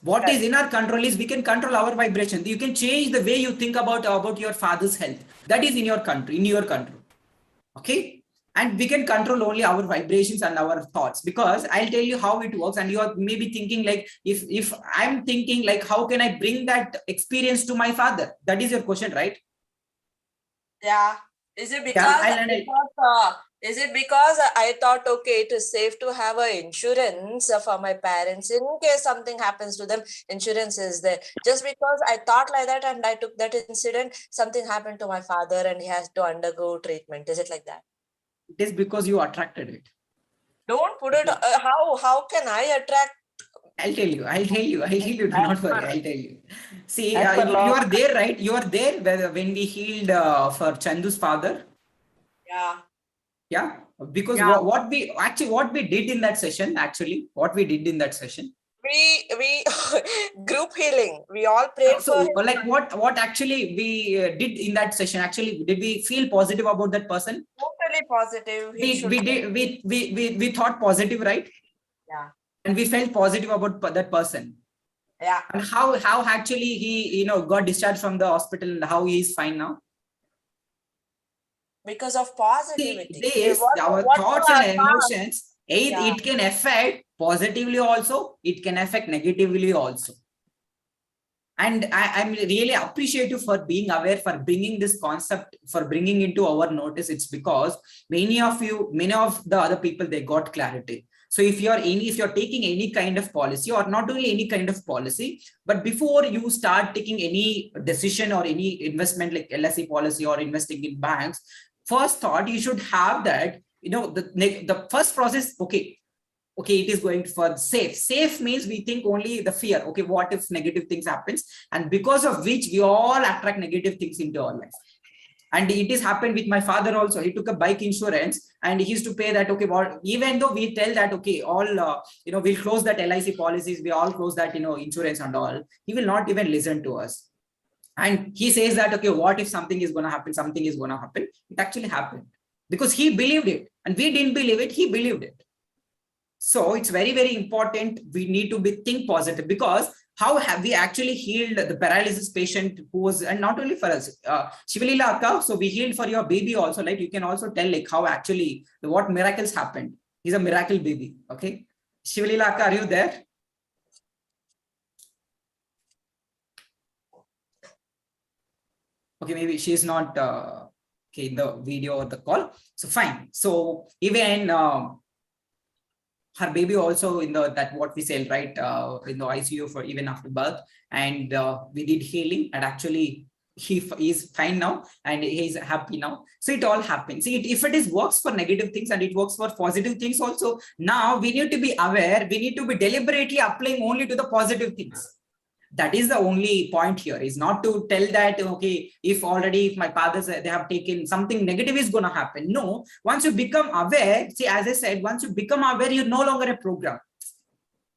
What is in our control is we can control our vibration. You can change the way you think about your father's health. That is in your control. Okay. And we can control only our vibrations and our thoughts, because I'll tell you how it works. And you are maybe thinking like, if I'm thinking like, how can I bring that experience to my father? That is your question, right? Yeah. Is it because, Yeah, is it because I thought, okay, it is safe to have a insurance for my parents in case something happens to them? Insurance is there. Just because I thought like that and I took that incident, something happened to my father and he has to undergo treatment. Is it like that? it is because you attracted it. Don't put it. How can I attract? I'll tell you. Do not worry. I'll tell you. See, As per you law. are there, right? You are there when we healed for Chandu's father. Yeah. Yeah. Because Yeah. what we did in that session, We group healing. We all prayed for him. like what actually we did in that session, actually, did we feel positive about that person? Totally positive. He should. We thought positive, right? Yeah. And we felt positive about that person. Yeah. And how actually he got discharged from the hospital and how he is fine now? Because of positivity. Our thoughts and emotions, Yeah. it can affect positively also, it can affect negatively also. And I'm really appreciative for being aware, for bringing this concept, for bringing into our notice. It's because many of the other people, they got clarity. So if you're taking any kind of policy, or not only any kind of policy, but before you start taking any decision or any investment like LSE policy or investing in banks, first thought you should have that, the first process, okay, it is going for safe means we think only the fear. Okay, what if negative things happens? And because of which we all attract negative things into our life. And it is happened with my father also. He took a bike insurance and he used to pay that. Okay, what, even though we tell that, okay, all we'll close that LIC policies, we all close that insurance and all, he will not even listen to us. And he says that, okay, what if something is going to happen? It actually happened because he believed it, and we didn't believe it, he believed it. So it's very, very important. We need to think positive, because how have we actually healed the paralysis patient who was, and not only for us, Shivalila Akka, so we healed for your baby also. Like, you can also tell like how actually what miracles happened. He's a miracle baby. Okay. Shivalila Akka, are you there? Okay, maybe she's not in the video or the call. So fine. So even her baby also in that what we say, right, in the ICU for even after birth, and we did healing, and actually he is fine now and he's happy now. So it all happens. See, if it is works for negative things and it works for positive things also, now we need to be aware. We need to be deliberately applying only to the positive things. That is the only point here, is not to tell that, okay, if my fathers, they have taken something negative is going to happen. No, once you become aware, see, as I said, once you become aware, you're no longer a program.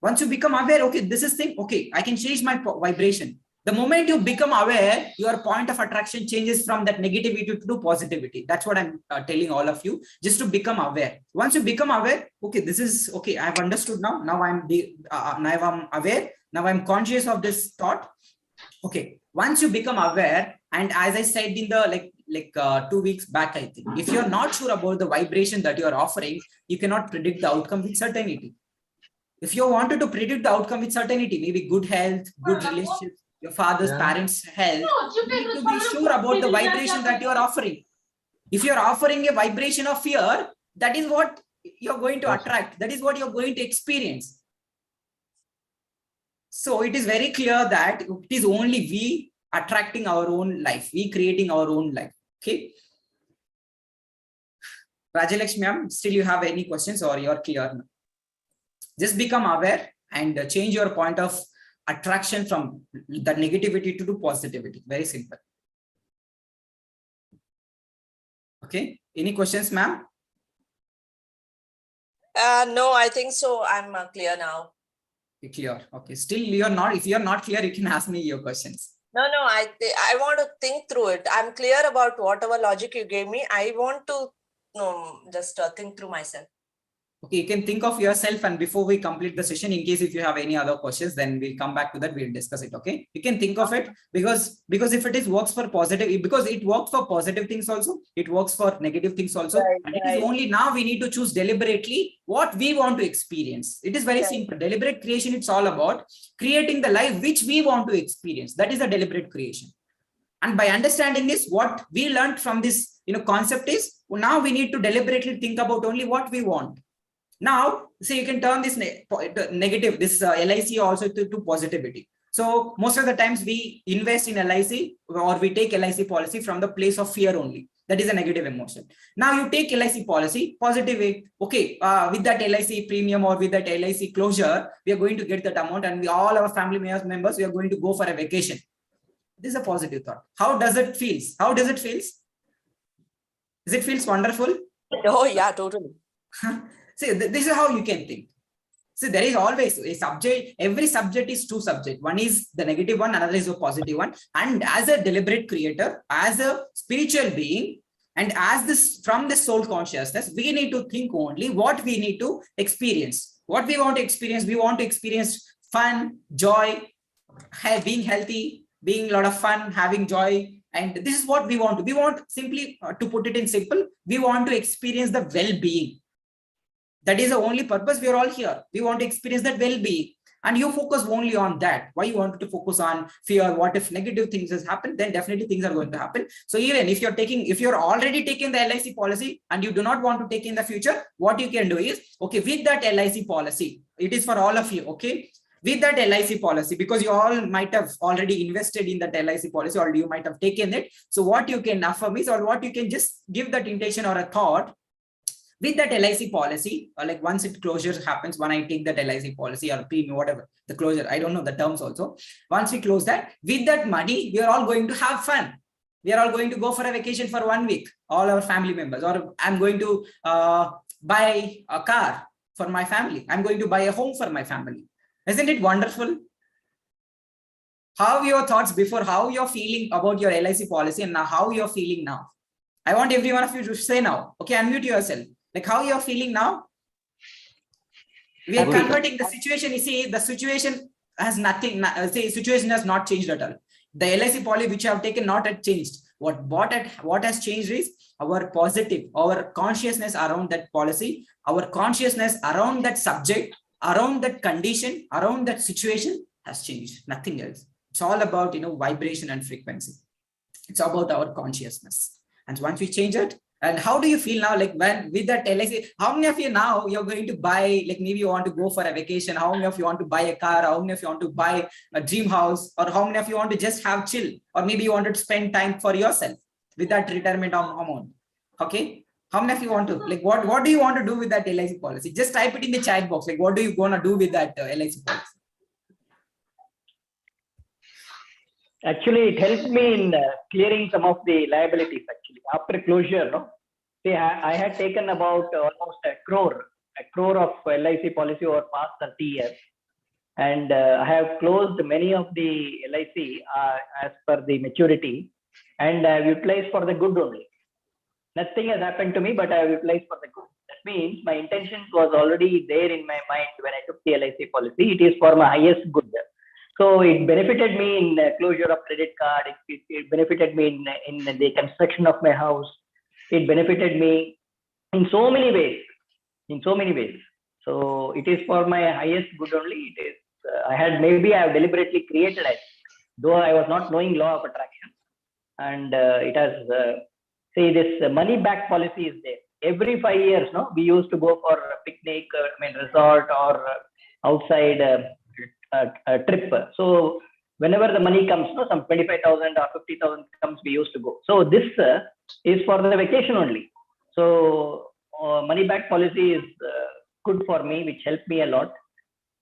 Once you become aware, okay, this is thing, okay, I can change my vibration. The moment you become aware, your point of attraction changes from that negativity to positivity. That's what I'm telling all of you, just to become aware. Once you become aware, okay, this is okay, I've understood now. Now I'm aware. Now I'm conscious of this thought. Okay, once you become aware, and as I said in the 2 weeks back, I think, if you're not sure about the vibration that you're offering, you cannot predict the outcome with certainty. If you wanted to predict the outcome with certainty, maybe good health, good relationships, your father's parents' health, you need to be sure about the vibration that you're offering. If you're offering a vibration of fear, that is what you're going to attract. That is what you're going to experience. So it is very clear that it is only we attracting our own life, we creating our own life. Okay. Rajalakshmi ma'am, still you have any questions, or you're clear now? Just become aware and change your point of attraction from the negativity to positivity. Very simple. Okay. Any questions, ma'am? No, I think so. I'm clear now. Clear. Okay. Still, you're not. If you're not clear, you can ask me your questions. No, I want to think through it. I'm clear about whatever logic you gave me. I want to just think through myself. Okay, you can think of yourself, and before we complete the session, in case if you have any other questions, then we'll come back to that. We'll discuss it. Okay, you can think of it, because if it is works for positive, because it works for positive things also, it works for negative things also, and it is only now we need to choose deliberately what we want to experience. It is very simple. Deliberate creation. It's all about creating the life which we want to experience. That is the deliberate creation. And by understanding this, what we learned from this, concept is, now we need to deliberately think about only what we want. Now, so you can turn this negative, this LIC also to positivity. So most of the times we invest in LIC, or we take LIC policy from the place of fear only. That is a negative emotion. Now you take LIC policy, positive way. Okay, with that LIC premium or with that LIC closure, we are going to get that amount, and all our family members, we are going to go for a vacation. This is a positive thought. How does it feel? How does it feel? Does it feels wonderful? Oh yeah, totally. See, this is how you can think. See, there is always a subject. Every subject is two subjects. One is the negative one, another is a positive one. And as a deliberate creator, as a spiritual being, and as this from the soul consciousness, we need to think only what we need to experience. What we want to experience, we want to experience fun, joy, being healthy, being a lot of fun, having joy. And this is what we want to. We want, simply to put it in simple, we want to experience the well-being. That is the only purpose. We are all here. We want to experience that well-being. And you focus only on that. Why you want to focus on fear? What if negative things has happened? Then definitely things are going to happen. So even if you're already taking the LIC policy and you do not want to take in the future, what you can do is, okay, with that LIC policy, it is for all of you. Okay. With that LIC policy, because you all might have already invested in that LIC policy, or you might have taken it. So what you can affirm is, or what you can just give that intention or a thought, with that LIC policy, or like once it closure happens, when I take that LIC policy or premium, whatever the closure, I don't know the terms also. Once we close that, with that money, we are all going to have fun. We are all going to go for a vacation for 1 week, all our family members, or I'm going to buy a car for my family. I'm going to buy a home for my family. Isn't it wonderful? How your thoughts before, how you're feeling about your LIC policy, and now how you're feeling now? I want every one of you to say now. Okay, unmute yourself. Like how you're feeling now? We are converting the situation. You see, the situation has nothing. Say situation has not changed at all. The LIC policy which I have taken not had changed. What has changed is our positive, our consciousness around that policy, our consciousness around that subject, around that condition, around that situation has changed. Nothing else. It's all about vibration and frequency. It's about our consciousness. And once we change it, and how do you feel now? Like when with that LIC, how many of you now you're going to buy, like maybe you want to go for a vacation? How many of you want to buy a car? How many of you want to buy a dream house? Or how many of you want to just have chill? Or maybe you want to spend time for yourself with that retirement amount? Okay. How many of you want to, like, what do you want to do with that LIC policy? Just type it in the chat box. Like, what do you want to do with that LIC policy? Actually, it helped me in clearing some of the liabilities. Actually, after closure, no. See, I had taken about almost a crore of LIC policy over past 30 years, and I have closed many of the LIC as per the maturity, and I have utilized for the good only. Nothing has happened to me, but I have utilized for the good. That means my intention was already there in my mind when I took the LIC policy. It is for my highest good. So it benefited me in closure of credit card. It benefited me in the construction of my house. It benefited me in so many ways. So it is for my highest good only. It is. I have deliberately created it, though I was not knowing law of attraction, and it has. Say this money back policy is there. Every 5 years, no, we used to go for a picnic, resort or outside a trip. So whenever the money comes, no, some 25,000 or 50,000 comes, we used to go. So this is for the vacation only. So money back policy is good for me, which helped me a lot.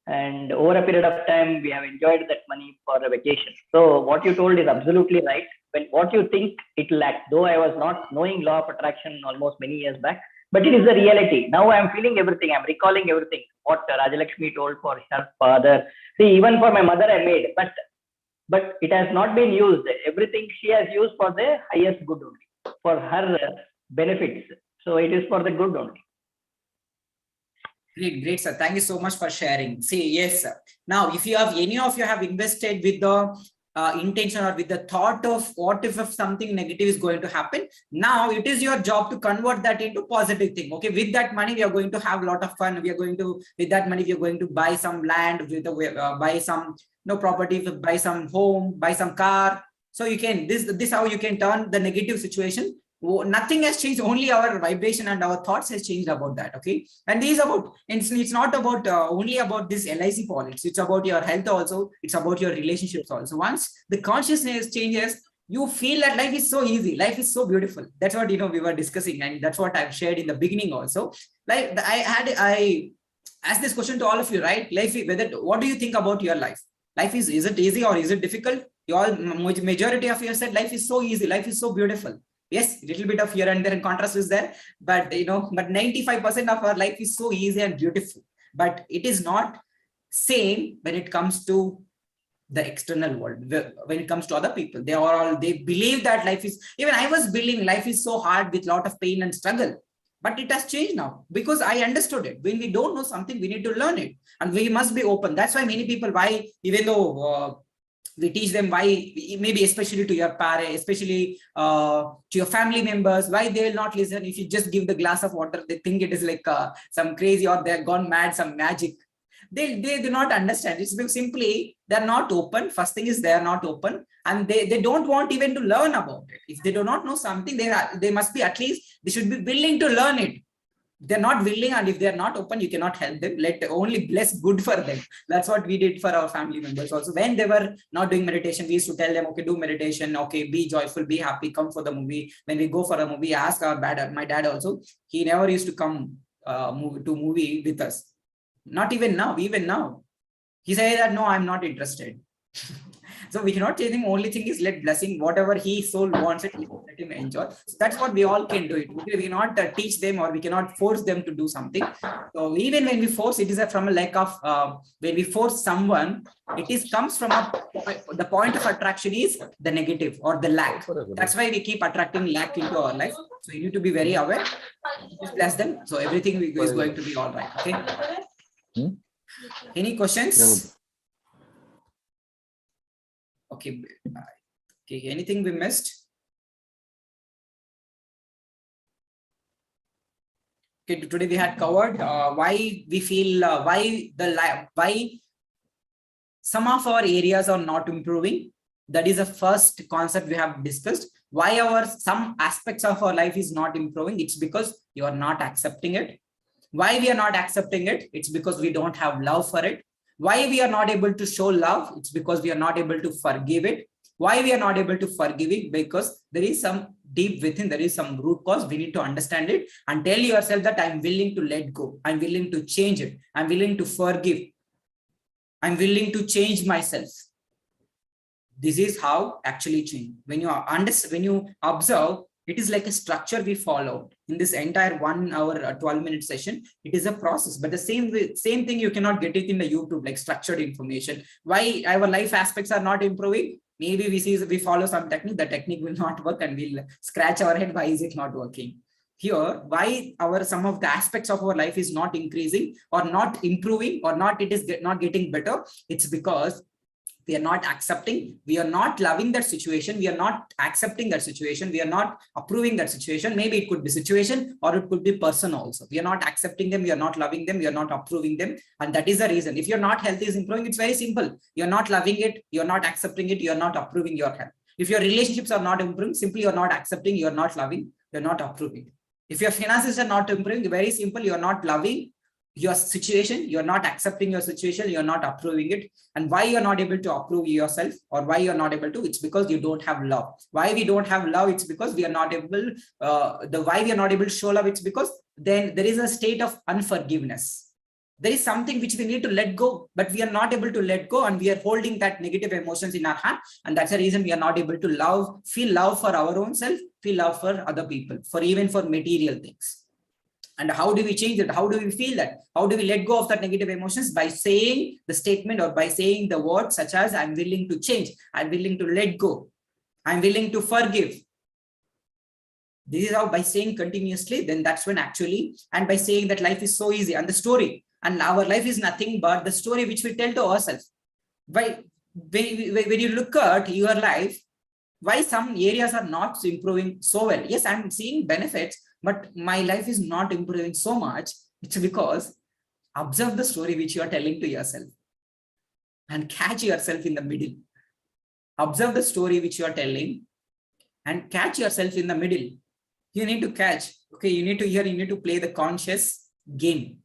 And over a period of time, we have enjoyed that money for a vacation. So what you told is absolutely right. When what you think, it will act. Though I was not knowing law of attraction almost many years back, but it is the reality. Now I'm feeling everything. I'm recalling everything. What Rajalakshmi told for her father. See, even for my mother, I made, but it has not been used. Everything she has used for the highest good only, for her benefits. So it is for the good only. Great, sir. Thank you so much for sharing. See, yes, sir. Now, if you have any of you have invested with the intention or with the thought of what if something negative is going to happen, now it is your job to convert that into positive thing. Okay, with that money, we are going to have a lot of fun. We are going to, with that money, we are going to buy some land, with the, buy some property, buy some home, buy some car. So you can, this how you can turn the negative situation. Nothing has changed, only our vibration and our thoughts has changed about that. Okay, and this is about, it's not about only about this LIC politics, it's about your health also, it's about your relationships also. Once the consciousness changes, you feel that life is so easy, life is so beautiful. That's what we were discussing, and that's what I've shared in the beginning also. Like I asked this question to all of you, right? Life, what do you think about your life? Life is it easy or is it difficult? You all, majority of you said life is so easy, life is so beautiful. Yes, a little bit of here and there and contrast is there, but but 95% of our life is so easy and beautiful. But it is not same when it comes to the external world. When it comes to other people, they believe that life is, even I was believing life is so hard with a lot of pain and struggle. But it has changed now because I understood it. When we don't know something, we need to learn it, and we must be open. That's why many people, why, even though we teach them, why, maybe especially to your parents, especially to your family members, why they will not listen. If you just give the glass of water, they think it is like some crazy, or they're gone mad, some magic. They do not understand. It's simply they're not open. First thing is they're not open, and they don't want even to learn about it. If they do not know something, they must be, at least they should be willing to learn it. They're not willing, and if they're not open, you cannot help them. Let only bless good for them. That's what we did for our family members also. When they were not doing meditation, we used to tell them, okay, do meditation, okay, be joyful, be happy, come for the movie. When we go for a movie, ask our dad. My dad also, he never used to come to movie with us. Not even now. Even now, he said that no, I'm not interested. So we cannot change him. Only thing is, let blessing, whatever he soul wants it, let him enjoy. So that's what we all can do it. We cannot teach them, or we cannot force them to do something. So even when we force, it is from a lack of, when we force someone, comes from the point of attraction is the negative or the lack. That's why we keep attracting lack into our life. So you need to be very aware. Just bless them. So everything is going to be all right. Okay. Any questions? Okay. Okay. Anything we missed? Okay. Today we had covered why we feel why some of our areas are not improving. That is the first concept we have discussed. Why some aspects of our life is not improving? It's because you are not accepting it. Why we are not accepting it? It's because we don't have love for it. Why we are not able to show love? It's because we are not able to forgive it. Why we are not able to forgive it? Because there is some deep within, there is some root cause. We need to understand it and tell yourself that I'm willing to let go. I'm willing to change it. I'm willing to forgive. I'm willing to change myself. This is how actually change. When you observe, it is like a structure we followed in this entire 1 hour, 12-minute session. It is a process, but the same thing you cannot get it in the YouTube, like structured information. Why our life aspects are not improving? Maybe we follow some technique, the technique will not work, and we'll scratch our head. Why is it not working? Here, why some of the aspects of our life is not increasing or not improving, or not, it is not getting better. It's because we are not accepting, we are not loving that situation, we are not accepting that situation, we are not approving that situation. Maybe it could be situation, or it could be person also. We are not accepting them, we are not loving them, we are not approving them, and that is the reason. If your not health is improving, it's very simple. You're not loving it, you're not accepting it, you're not approving your health. If your relationships are not improving, simply you're not accepting, you're not loving, you're not approving. If your finances are not improving, very simple, you're not loving your situation, you're not accepting your situation, you're not approving it. And why you're not able to approve yourself, or why you're not able to, it's because you don't have love. Why we don't have love? It's because we are not able, why we are not able to show love, it's because then there is a state of unforgiveness. There is something which we need to let go, but we are not able to let go, and we are holding that negative emotions in our hand. And that's the reason we are not able to feel love for our own self, feel love for other people, even for material things. And how do we change it? How do we feel that? How do we let go of that negative emotions? By saying the statement or by saying the words such as, I'm willing to change, I'm willing to let go, I'm willing to forgive. This is how, by saying continuously, then that's when actually, and by saying that life is so easy, and the story, and our life is nothing but the story which we tell to ourselves. When you look at your life, why some areas are not improving so well? Yes, I'm seeing benefits, but my life is not improving so much. It's because observe the story which you are telling to yourself and catch yourself in the middle. Observe the story which you are telling and catch yourself in the middle. You need to catch, okay, you need to play the conscious game.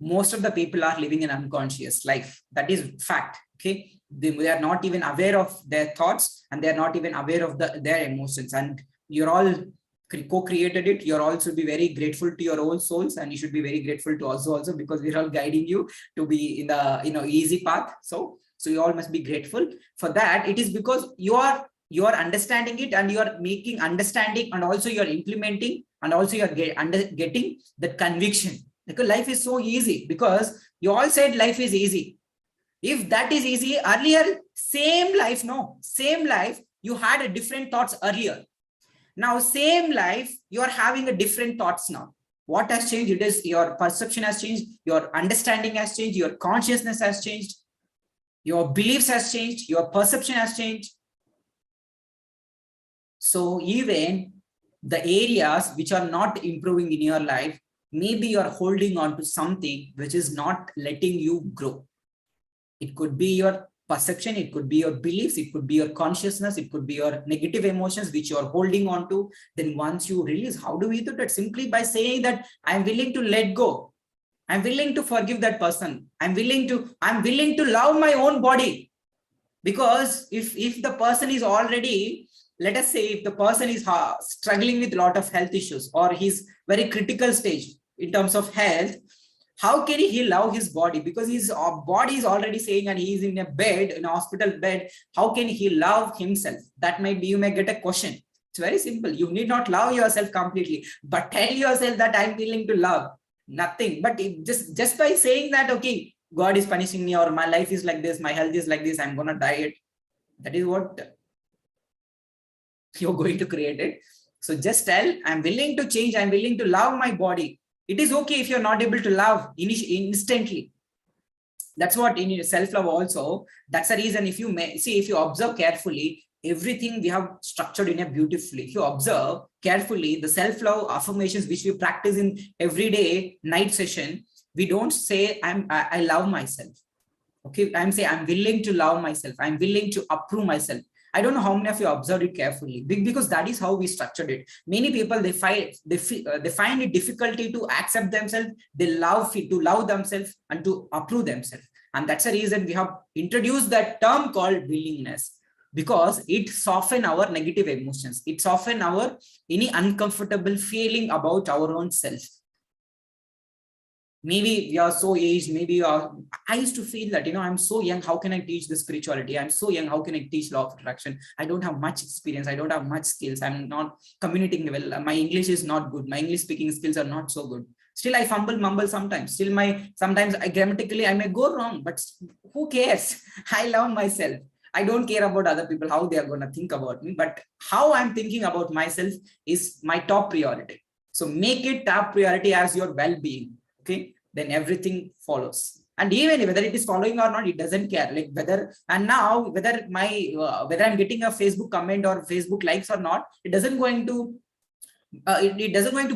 Most of the people are living an unconscious life. That is fact, okay? They are not even aware of their thoughts, and they are not even aware of their emotions. And you're all co-created it. You're also be very grateful to your own souls, and you should be very grateful to us also, because we're all guiding you to be in the easy path. So you all must be grateful for that. It is because you are understanding it, and you are making understanding, and also you're implementing, and also you're getting that conviction. Because life is so easy, because you all said life is easy. If that is easy, earlier, same life, you had a different thoughts earlier. Now, same life, you are having a different thoughts now. What has changed? It is your perception has changed, your understanding has changed, your consciousness has changed, your beliefs has changed, your perception has changed. So even the areas which are not improving in your life, maybe you're holding on to something which is not letting you grow. It could be your perception, it could be your beliefs, it could be your consciousness, it could be your negative emotions which you're holding on to. Then once you release, how do we do that? Simply by saying that I'm willing to let go. I'm willing to forgive that person. I'm willing to love my own body. Because if the person is already, let us say, if the person is struggling with a lot of health issues, or he's very critical stage in terms of health, how can he love his body? Because his body is already saying, and he is in a bed, in a hospital bed, how can he love himself? That might be, you may get a question. It's very simple. You need not love yourself completely, but tell yourself that I'm willing to love. Nothing. But just by saying that, okay, God is punishing me, or my life is like this, my health is like this, I'm going to diet. That is what you're going to create it. So just tell, I'm willing to change. I'm willing to love my body. It is okay if you're not able to love instantly. That's what in your self-love also. That's the reason, if you observe carefully, everything we have structured in a beautifully. If you observe carefully, the self-love affirmations which we practice in everyday night session, we don't say I love myself. Okay, I'm saying I'm willing to love myself. I'm willing to approve myself. I don't know how many of you observed it carefully, because that is how we structured it. Many people, they find it difficulty to accept themselves. They love to love themselves and to approve themselves. And that's the reason we have introduced that term called willingness, because it softens our negative emotions. It softens our any uncomfortable feeling about our own self. Maybe we are so aged, I used to feel that, I'm so young, how can I teach the spirituality? I'm so young, how can I teach law of attraction? I don't have much experience, I don't have much skills, I'm not communicating well, my English is not good, my English speaking skills are not so good. Still I mumble sometimes, sometimes grammatically I may go wrong, but who cares? I love myself. I don't care about other people, how they are going to think about me, but how I'm thinking about myself is my top priority. So make it top priority as your well-being. Okay, then everything follows. And even whether it is following or not, it doesn't care. Like whether I'm getting a Facebook comment or Facebook likes or not, it doesn't going to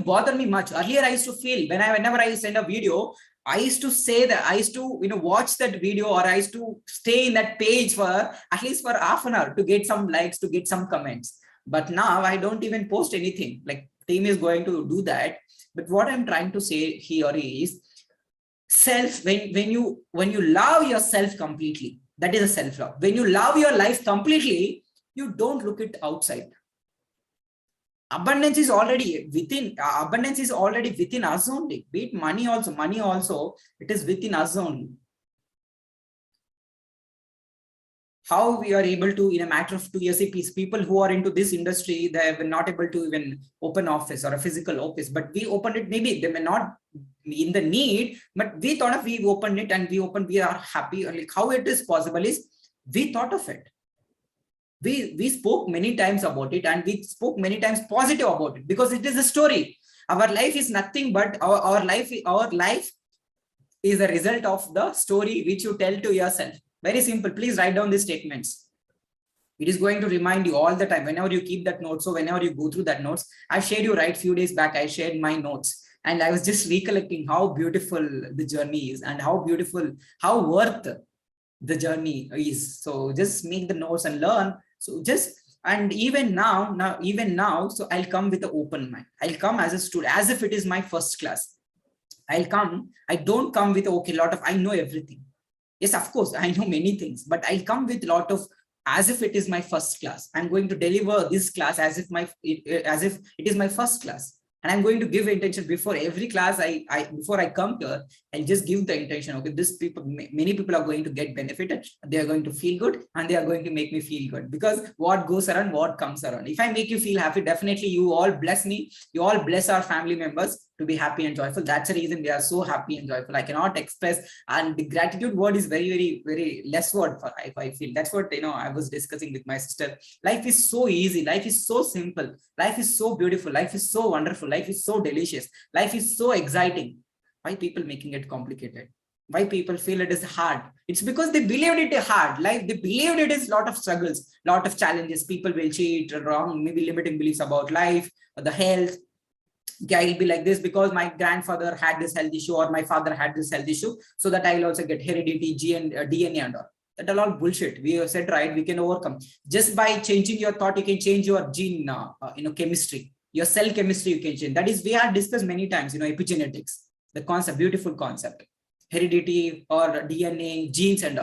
bother me much. Earlier I used to feel, whenever I send a video, I used to say that I used to watch that video, or I used to stay in that page for at least for half an hour to get some likes, to get some comments. But now I don't even post anything. Like team is going to do that. But what I'm trying to say here is self, when you love yourself completely, that is a self-love. When you love your life completely, you don't look at outside. Abundance is already within, abundance is already within us only. Be it money also, it is within us only. How we are able to, in a matter of 2 years, people who are into this industry, they were not able to even open office or a physical office, but we opened it. Maybe they may not in the need, but we thought of, we opened it and we are happy. Like how it is possible is we thought of it. We spoke many times about it, and we spoke many times positive about it, because it is a story. Our life is nothing but our life is a result of the story which you tell to yourself. Very simple. Please write down these statements. It is going to remind you all the time whenever you keep that note. So whenever you go through that notes, I shared you right few days back, I shared my notes, and I was just recollecting how beautiful the journey is and how beautiful, how worth the journey is. So just make the notes and learn. So just, and even now, so I'll come with an open mind. I'll come as a student, as if it is my first class. I don't come with, okay, I know everything. Yes, of course, I know many things, but I'll come with a lot of, as if it is my first class. I'm going to deliver this class as if it is my first class. And I'm going to give intention before every class. Before I come here, I'll just give the intention. Okay, many people are going to get benefited. They are going to feel good, and they are going to make me feel good, because what goes around, what comes around. If I make you feel happy, definitely you all bless me. You all bless our family members to be happy and joyful. That's the reason we are so happy and joyful. I cannot express, and the gratitude word is very, very, very less word for, if I feel. That's what, I was discussing with my sister. Life is so easy. Life is so simple. Life is so beautiful. Life is so wonderful. Life is so delicious. Life is so exciting. Why people making it complicated? Why people feel it is hard? It's because they believed it is hard. Like they believed it is a lot of struggles, lot of challenges. People will cheat, wrong, maybe limiting beliefs about life, or the health. I'll be like this because my grandfather had this health issue, or my father had this health issue, so that I will also get heredity, DNA and all. That are all bullshit. We have said, right, we can overcome. Just by changing your thought, you can change your gene, chemistry, your cell chemistry, you can change. That is, we have discussed many times, epigenetics, the concept, beautiful concept, heredity or DNA, genes and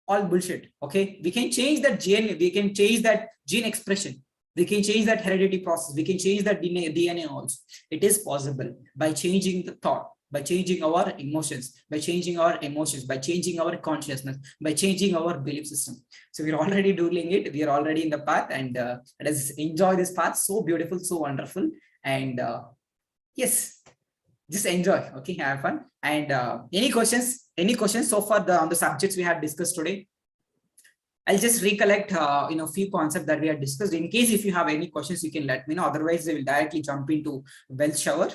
all bullshit. Okay, we can change that gene, we can change that gene expression. We can change that heredity process. We can change that DNA also. It is possible by changing the thought, by changing our emotions, by changing our consciousness, by changing our belief system. So we're already doing it. We are already in the path, and let us enjoy this path. So beautiful, so wonderful. And yes, just enjoy. Okay, have fun. And any questions so far on the subjects we have discussed today? I'll just recollect, few concepts that we had discussed. In case if you have any questions, you can let me know. Otherwise, we will directly jump into wealth shower.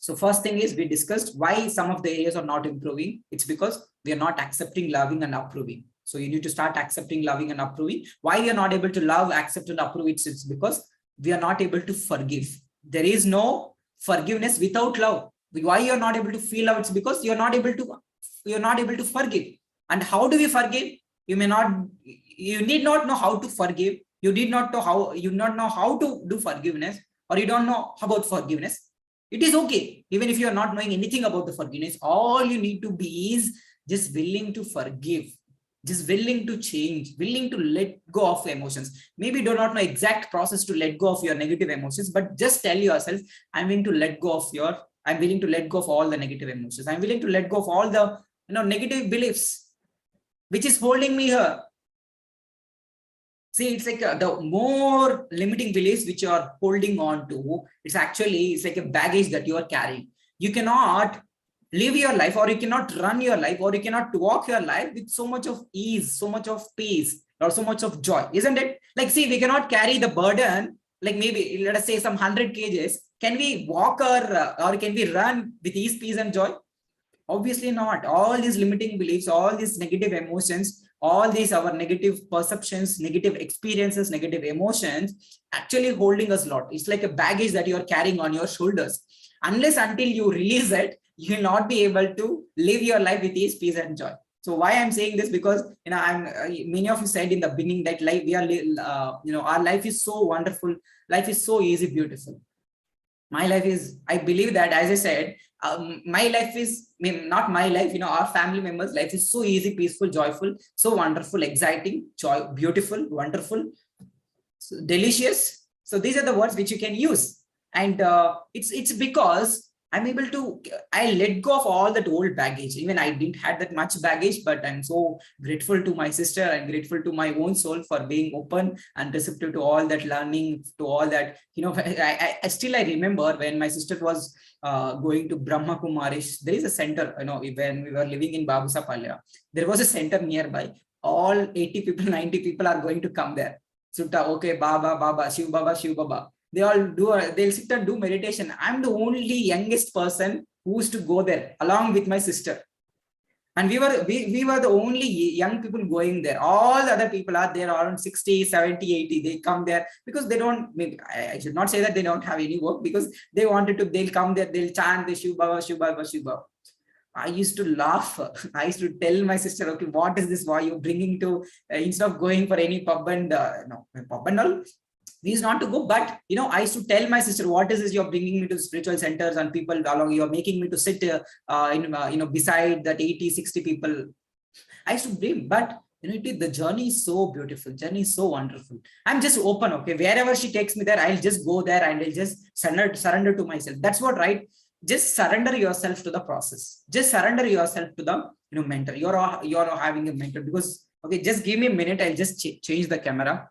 So first thing is, we discussed why some of the areas are not improving. It's because we are not accepting, loving, and approving. So you need to start accepting, loving, and approving. Why we are not able to love, accept, and approve? It's because we are not able to forgive. There is no forgiveness without love. Why you're not able to feel love? It's because you're not able to forgive. And how do we forgive? You need not know how to forgive. You do not know how to do forgiveness, or you don't know about forgiveness. It is okay. Even if you are not knowing anything about the forgiveness, all you need to be is just willing to forgive, just willing to change, willing to let go of emotions. Maybe you do not know exact process to let go of your negative emotions, but just tell yourself, I'm willing to let go of all the negative emotions. I'm willing to let go of all the negative beliefs which is holding me here. See, it's like the more limiting beliefs which you are holding on to, it's like a baggage that you are carrying. You cannot live your life, or you cannot run your life, or you cannot walk your life with so much of ease, so much of peace, or so much of joy, isn't it? Like, see, we cannot carry the burden, like maybe, let us say, some 100 kgs. Can we walk or can we run with ease, peace, and joy? Obviously not. All these limiting beliefs, all these negative emotions, all these our negative perceptions, negative experiences, negative emotions actually holding us a lot. It's like a baggage that you are carrying on your shoulders. Until you release it, you will not be able to live your life with ease, peace, and joy. So why I'm saying this, because many of you said in the beginning that life our life is so wonderful, life is so easy, beautiful. My life is, I believe that, as I said, my life is, not my life, our family members' life is so easy, peaceful, joyful, so wonderful, exciting, beautiful, wonderful, so delicious, So these are the words which you can use. And it's because I'm able to, I let go of all that old baggage. Even I didn't have that much baggage, but I'm so grateful to my sister and grateful to my own soul for being open and receptive to all that learning, to all that, I still, I remember when my sister was going to Brahma Kumarish, there is a center, when we were living in Babusapalya, there was a center nearby. All 80 people, 90 people are going to come there. Sutta, okay, Baba, Shiv Baba. They all they'll sit and do meditation. I'm the only youngest person who used to go there along with my sister. And we were the only young people going there. All the other people are there around 60, 70, 80. They come there because they don't, maybe I should not say that they don't have any work, because they wanted to, they'll come there, they'll chant the Shiv Baba, Shiv Baba, Shiv Baba. I used to laugh. I used to tell my sister, okay, what is this? Why you're bringing to, instead of going for any pub and, pub and all, we used not to go, but I used to tell my sister, what is this? You're bringing me to spiritual centers and people along, you're making me to sit beside that 80, 60 people. I used to bring, but the journey is so beautiful, journey is so wonderful. I'm just open, okay, wherever she takes me there, I'll just go there and I'll just surrender to myself. That's what, right? Just surrender yourself to the process. Just surrender yourself to the mentor. You're having a mentor, because, okay, just give me a minute, I'll just change the camera.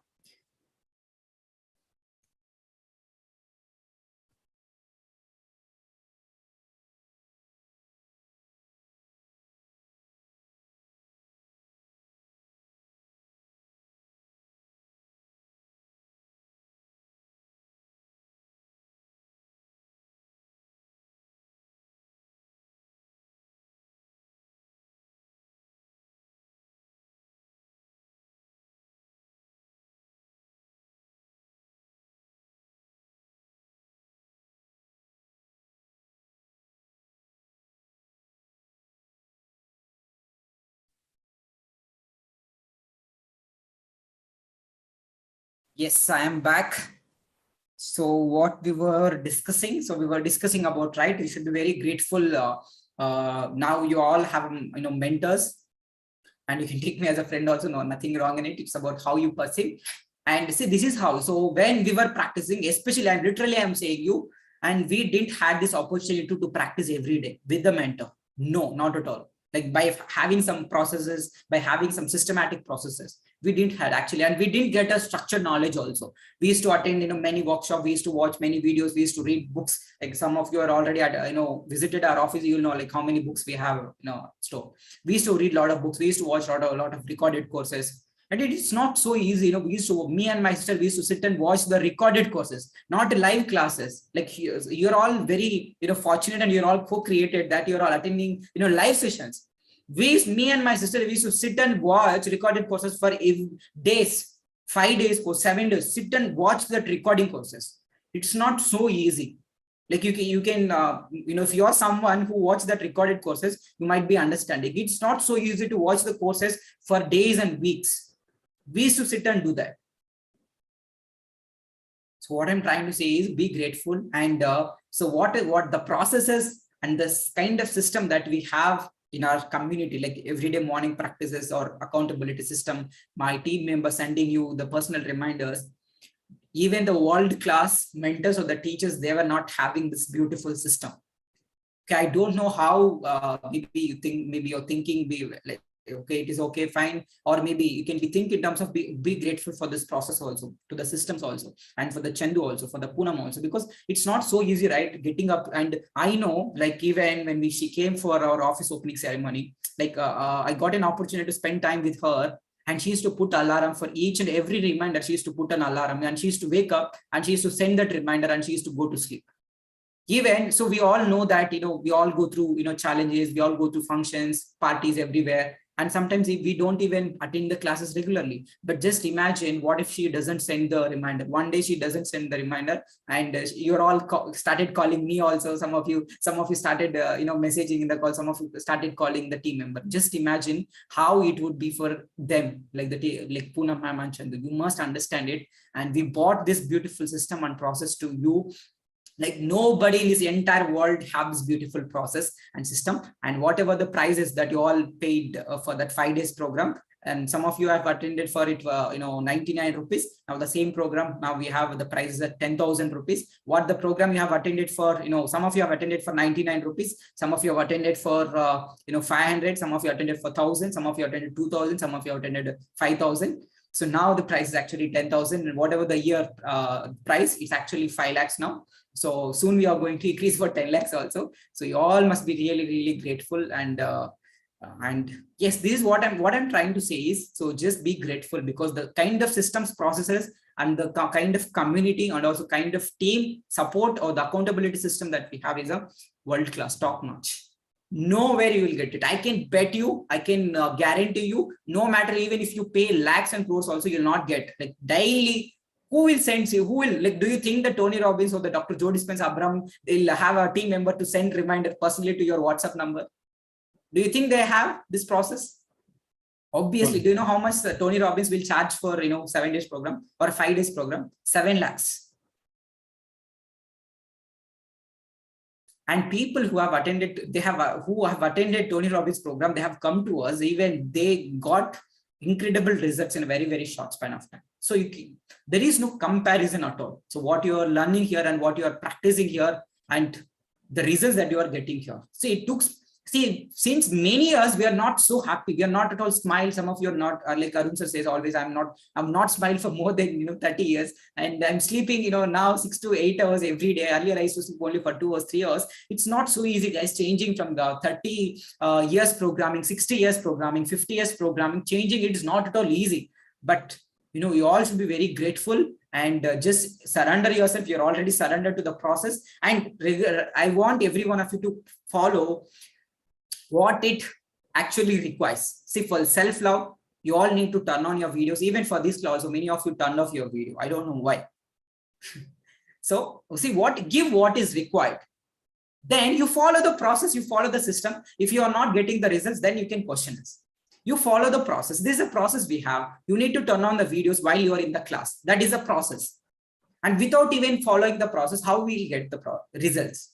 Yes, I am back. So what we were discussing, about, right, you should be very grateful. Now you all have, mentors, and you can take me as a friend also, no, nothing wrong in it. It's about how you perceive. And see, this is how, so when we were practicing, especially, and literally I'm saying you, and we didn't have this opportunity to practice every day with the mentor. No, not at all. Like by having some processes, by having some systematic processes, we didn't have actually, and we didn't get a structured knowledge also. We used to attend, many workshops, we used to watch many videos, we used to read books. Like some of you are already at, visited our office, you'll know like how many books we have, stored. We used to read a lot of books, we used to watch a lot of recorded courses. And it is not so easy, me and my sister, we used to sit and watch the recorded courses, not live classes. Like you're all very, fortunate, and you're all co-created that you're all attending, live sessions. Me and my sister, we used to sit and watch recorded courses for days, 5 days, 7 days, sit and watch that recording courses. It's not so easy. Like you can, if you are someone who watch that recorded courses, you might be understanding. It's not so easy to watch the courses for days and weeks. We used to sit and do that. So what I'm trying to say is be grateful. And so what the processes and this kind of system that we have in our community, like everyday morning practices or accountability system, my team members sending you the personal reminders, even the world-class mentors or the teachers, they were not having this beautiful system. Okay, I don't know how, maybe you're thinking, like, okay, it is okay, fine. Or maybe you can be thinking in terms of be grateful for this process also, to the systems also, and for the Chandu also, for the Poonam also, because it's not so easy, right? Getting up. And I know, like, even when she came for our office opening ceremony, like I got an opportunity to spend time with her, and she used to put alarm for each and every reminder. She used to put an alarm, and she used to wake up and she used to send that reminder, and she used to go to sleep. Even so, we all know that, we all go through, challenges, we all go through functions, parties everywhere. And sometimes we don't even attend the classes regularly. But just imagine, what if she doesn't send the reminder? One day she doesn't send the reminder, and you're all started calling me also. Some of you started, messaging in the call. Some of you started calling the team member. Just imagine how it would be for them, like Poonam ma'am and Chandu. You must understand it. And we brought this beautiful system and process to you. Like nobody in this entire world have this beautiful process and system. And whatever the prices that you all paid for that 5 days program, And some of you have attended for it, 99 rupees. Now the same program, now we have the prices at 10,000 rupees. What the program you have attended for, some of you have attended for 99 rupees. Some of you have attended for, 500. Some of you attended for 1,000. Some of you attended 2,000. Some of you attended 5,000. So now the price is actually 10,000, and whatever the year price, it's actually 5 lakhs now. So soon we are going to increase for 10 lakhs also. So you all must be really, really grateful. And yes, this is what I'm trying to say is, so just be grateful, because the kind of systems, processes, and the kind of community and also kind of team support or the accountability system that we have is a world-class, top-notch. Nowhere you will get it. I can bet you, I can guarantee you, no matter even if you pay lakhs and crores also, you'll not get, like, daily. Who will send you? Who will, like, do you think that Tony Robbins or the Dr. Joe Dispenza Abraham, they'll have a team member to send reminder personally to your WhatsApp number? Do you think they have this process? Obviously. Do you know how much Tony Robbins will charge for 7 days program or 5 days program? 7 lakhs. And people who have attended, who have attended Tony Robbins program, they have come to us, even they got incredible results in a very, very short span of time. So there is no comparison at all. So what you are learning here and what you are practicing here and the results that you are getting here. Since many years, we are not so happy. We are not at all smile. Some of you are not, like Arun sir says always, I'm not smiled for more than 30 years. And I'm sleeping, now 6 to 8 hours every day. Earlier, I used to sleep only for 2 or 3 hours. It's not so easy, guys, changing from the 30 years programming, 60 years programming, 50 years programming, changing it is not at all easy. But, you all should be very grateful and just surrender yourself. You're already surrendered to the process. And I want every one of you to follow what it actually requires. See, for self-love, you all need to turn on your videos. Even for this class, so many of you turned off your video. I don't know why. So see, give what is required. Then you follow the process, you follow the system. If you are not getting the results, then you can question us. You follow the process. This is a process we have. You need to turn on the videos while you are in the class. That is a process. And without even following the process, how will you get the results?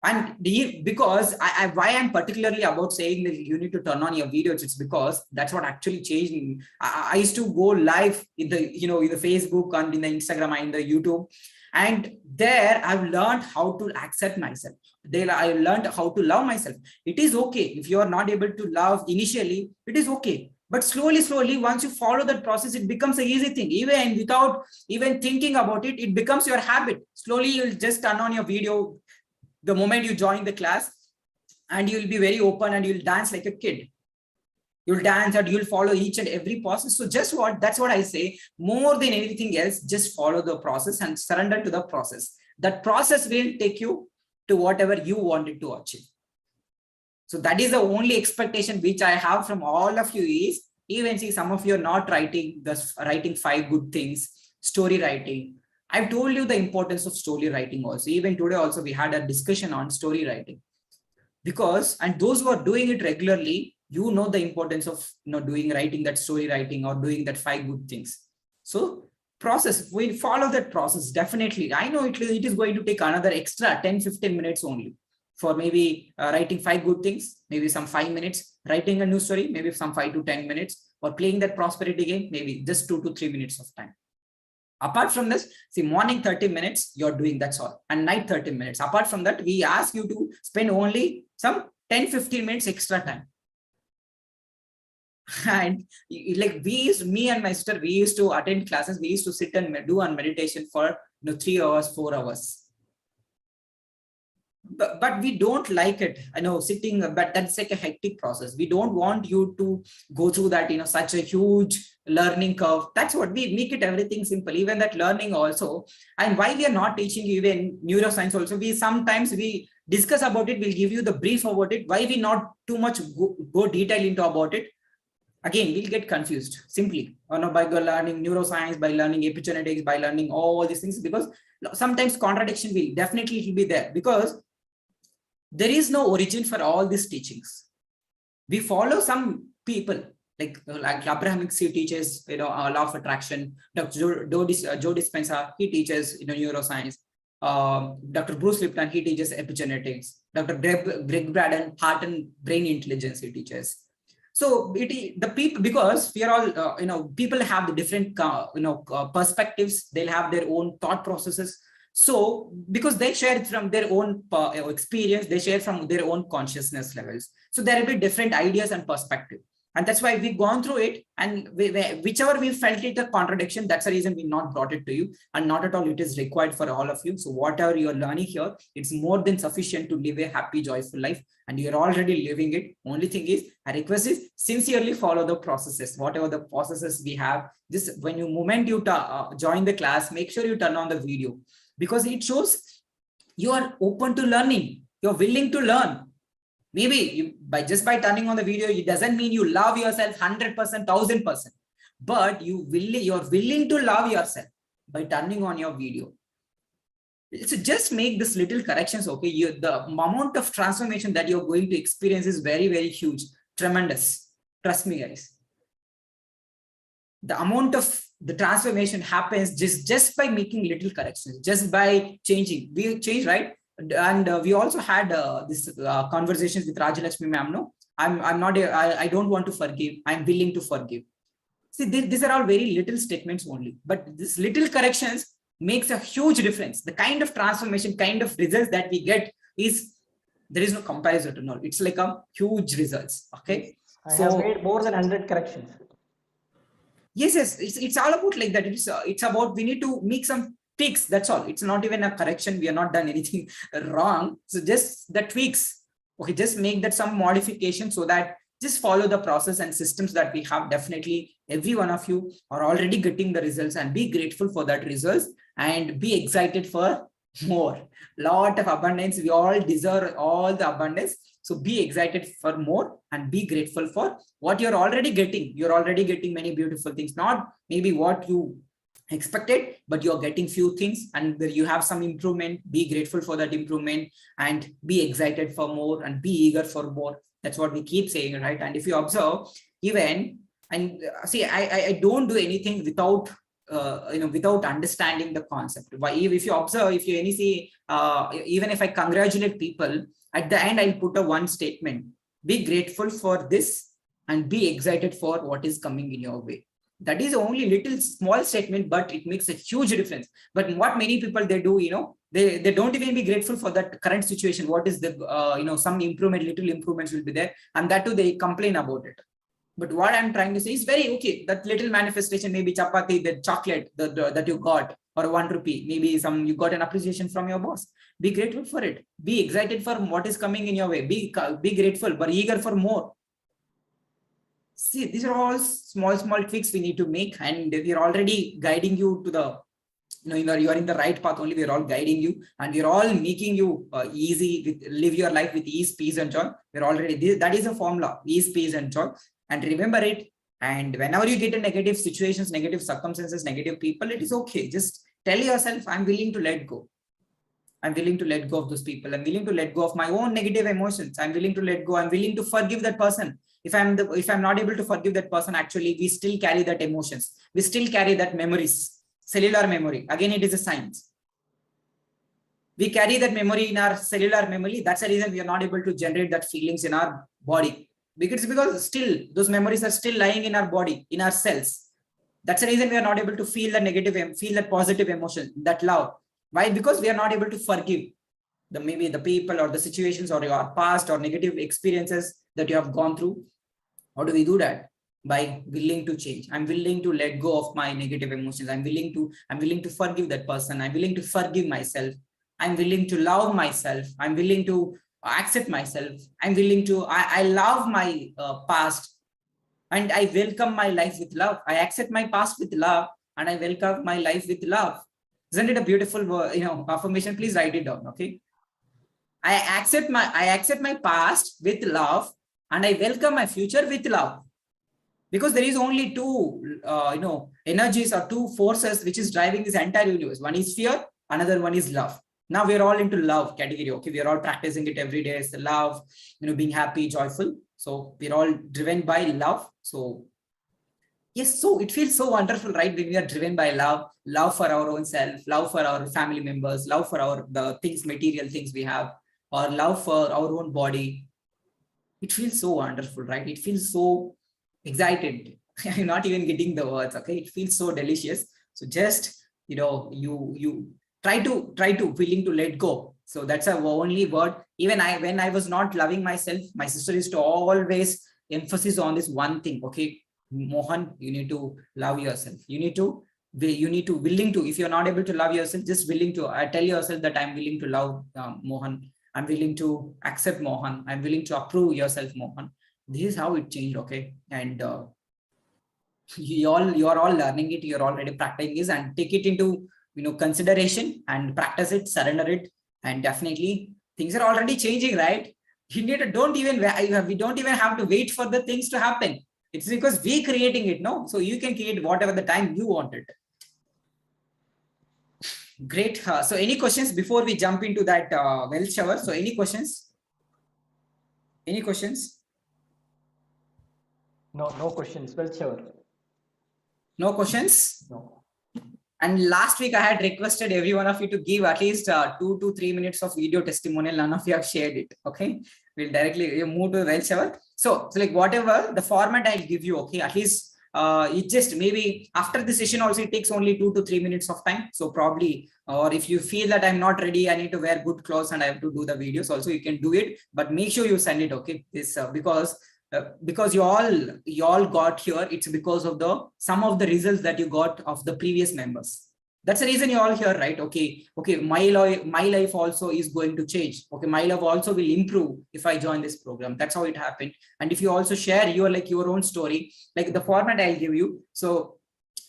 And because why I'm particularly about saying that you need to turn on your videos, it's because that's what actually changed me. I used to go live in the, in the Facebook and in the Instagram and the YouTube. And there I've learned how to accept myself. I learned how to love myself. It is okay. If you are not able to love initially, it is okay. But slowly, once you follow that process, it becomes an easy thing. Even without even thinking about it, it becomes your habit. Slowly, you'll just turn on your video the moment you join the class, and you'll be very open and you'll dance like a kid. You'll dance and you'll follow each and every process. So that's what I say, more than anything else, just follow the process and surrender to the process. That process will take you to whatever you wanted to achieve. So that is the only expectation which I have from all of you is, even see some of you are not writing 5 good things, story writing. I've told you the importance of story writing also. Even today also we had a discussion on story writing. And those who are doing it regularly, the importance of writing that story writing or doing that 5 good things. So process, we follow that process, definitely. I know it is going to take another extra 10-15 minutes only for maybe writing 5 good things, maybe some 5 minutes, writing a new story, maybe some 5 to 10 minutes, or playing that prosperity game, maybe just 2 to 3 minutes of time. Apart from this, see, morning 30 minutes, you're doing, that's all. And night 30 minutes. Apart from that, we ask you to spend only some 10-15 minutes extra time. And like me and my sister, we used to attend classes. We used to sit and do a meditation for 3 hours, 4 hours. But we don't like it. I know sitting, but that's like a hectic process. We don't want you to go through that, such a huge learning curve. That's what we make it everything simple, even that learning also. And why we are not teaching you even neuroscience also, sometimes we discuss about it. We'll give you the brief about it. Why we not too much go detail into about it? Again, we'll get confused simply by learning neuroscience, by learning epigenetics, by learning all these things, because sometimes contradiction will definitely be there, because there is no origin for all these teachings. We follow some people like Abrahamic teaches, law of attraction. Dr. Joe Dispenza, he teaches, neuroscience. Dr. Bruce Lipton, he teaches epigenetics. Dr. Greg Braden, heart and brain intelligence, he teaches. So the people, because we are all, people have the different, perspectives. They'll have their own thought processes. So because they share it from their own experience, they share from their own consciousness levels. So there will be different ideas and perspective. And that's why we've gone through it. And whichever we felt it a contradiction, that's the reason we not brought it to you. And not at all it is required for all of you. So whatever you're learning here, it's more than sufficient to live a happy, joyful life. And you're already living it. Only thing is, I request is sincerely follow the processes. Whatever the processes we have, this when you join the class, make sure you turn on the video, because it shows you are open to learning. You're willing to learn. Maybe just by turning on the video, it doesn't mean you love yourself 100%, 1000%, but you're willing to love yourself by turning on your video. So just make this little corrections, okay? The amount of transformation that you're going to experience is very, very huge, tremendous. Trust me, guys. The amount of the transformation happens just by making little corrections, just by changing. We change, right? And we also had this conversations with Rajalakshmi ma'am. No, I don't want to forgive. I'm willing to forgive. See, these are all very little statements only, but these little corrections makes a huge difference. The kind of transformation, kind of results that we get there is no comparison to know. It's like a huge results. Okay. I have made more than 100 corrections. Yes, it's all about like that. It's about, we need to make some tweaks. That's all. It's not even a correction. We are not done anything wrong. So just the tweaks. Okay, just make that some modification, so that just follow the process and systems that we have. Definitely every one of you are already getting the results, and be grateful for that results and be excited for more. Lot of abundance. We all deserve all the abundance. So be excited for more and be grateful for what you're already getting. You're already getting many beautiful things, not maybe what you expected, but you're getting few things, and you have some improvement. Be grateful for that improvement and be excited for more and be eager for more. That's what we keep saying, right? And if you observe, even, and see, I don't do anything without without understanding the concept. If you observe, if you see, even if I congratulate people, at the end I'll put a one statement: be grateful for this and be excited for what is coming in your way. That is only little small statement, but it makes a huge difference. But what many people they do, they don't even be grateful for that current situation. What is the some improvement, little improvements will be there, and that too they complain about it. But what I'm trying to say is very okay. That little manifestation, maybe chapati, the chocolate that you got, or 1 rupee, maybe you got an appreciation from your boss. Be grateful for it. Be excited for what is coming in your way. Be grateful, but eager for more. See, these are all small tweaks we need to make, and we are already guiding you to the, you are in the right path only. We are all guiding you, and we are all making you easy live your life with ease, peace, and joy. We're already, that is a formula: ease, peace, and joy. And remember it. And whenever you get in negative situations, negative circumstances, negative people, it is okay. Just tell yourself, I'm willing to let go. I'm willing to let go of those people. I'm willing to let go of my own negative emotions. I'm willing to let go. I'm willing to forgive that person. If I'm not able to forgive that person, actually, we still carry that emotions. We still carry that memories, cellular memory. Again, it is a science. We carry that memory in our cellular memory. That's the reason we are not able to generate that feelings in our body. Because still those memories are still lying in our body, in our cells. That's the reason we are not able to feel the negative, feel that positive emotion, that love. Why? Because we are not able to forgive maybe the people or the situations or your past or negative experiences that you have gone through. How do we do that? By willing to change. I'm willing to let go of my negative emotions. I'm willing to forgive that person. I'm willing to forgive myself. I'm willing to love myself. I'm willing to accept myself. I'm willing to, I love my past, and I welcome my life with love. I accept my past with love, and I welcome my life with love. Isn't it a beautiful affirmation? Please write it down. Okay. I accept my past with love, and I welcome my future with love. Because there is only two energies or two forces which is driving this entire universe. One is fear, another one is love. Now we're all into love category. Okay, we're all practicing it every day. It's the love, being happy, joyful. So we're all driven by love. So yes, so it feels so wonderful, right? When we are driven by love for our own self, love for our family members, love for the things, material things we have, or love for our own body. it feels so wonderful, right? It feels so excited. I'm not even getting the words. Okay, it feels so delicious. So just, you try to willing to let go. So that's a only word. Even when I was not loving myself, my sister used to always emphasis on this one thing. Okay, Mohan, you need to love yourself. You need to willing to, if you're not able to love yourself, just willing to tell yourself that I'm willing to love Mohan. I'm willing to accept Mohan. I'm willing to approve yourself, Mohan. This is how it changed. Okay, and you're all learning it. You're already practicing this, and take it into consideration and practice it, surrender it, and definitely things are already changing, right? You need to, we don't even have to wait for the things to happen. It's because we creating it, no? So you can create whatever the time you want it. Great. So any questions before we jump into that wealth shower? So any questions? Any questions? No questions. Wealth shower. No questions? No. And last week I had requested every one of you to give at least 2 to 3 minutes of video testimonial. None of you have shared it. Okay, we'll directly move to the wealth shower. So like whatever the format I'll give you, okay, at least it just maybe after the session also it takes only 2 to 3 minutes of time. So probably, or if you feel that I'm not ready, I need to wear good clothes and I have to do the videos also, you can do it, but make sure you send it. Okay, this because you all got here, it's because of some of the results that you got of the previous members. That's the reason you're all here, right? Okay, my life also is going to change. Okay, my life also will improve if I join this program. That's how it happened. And if you also share your own story, like the format I'll give you. So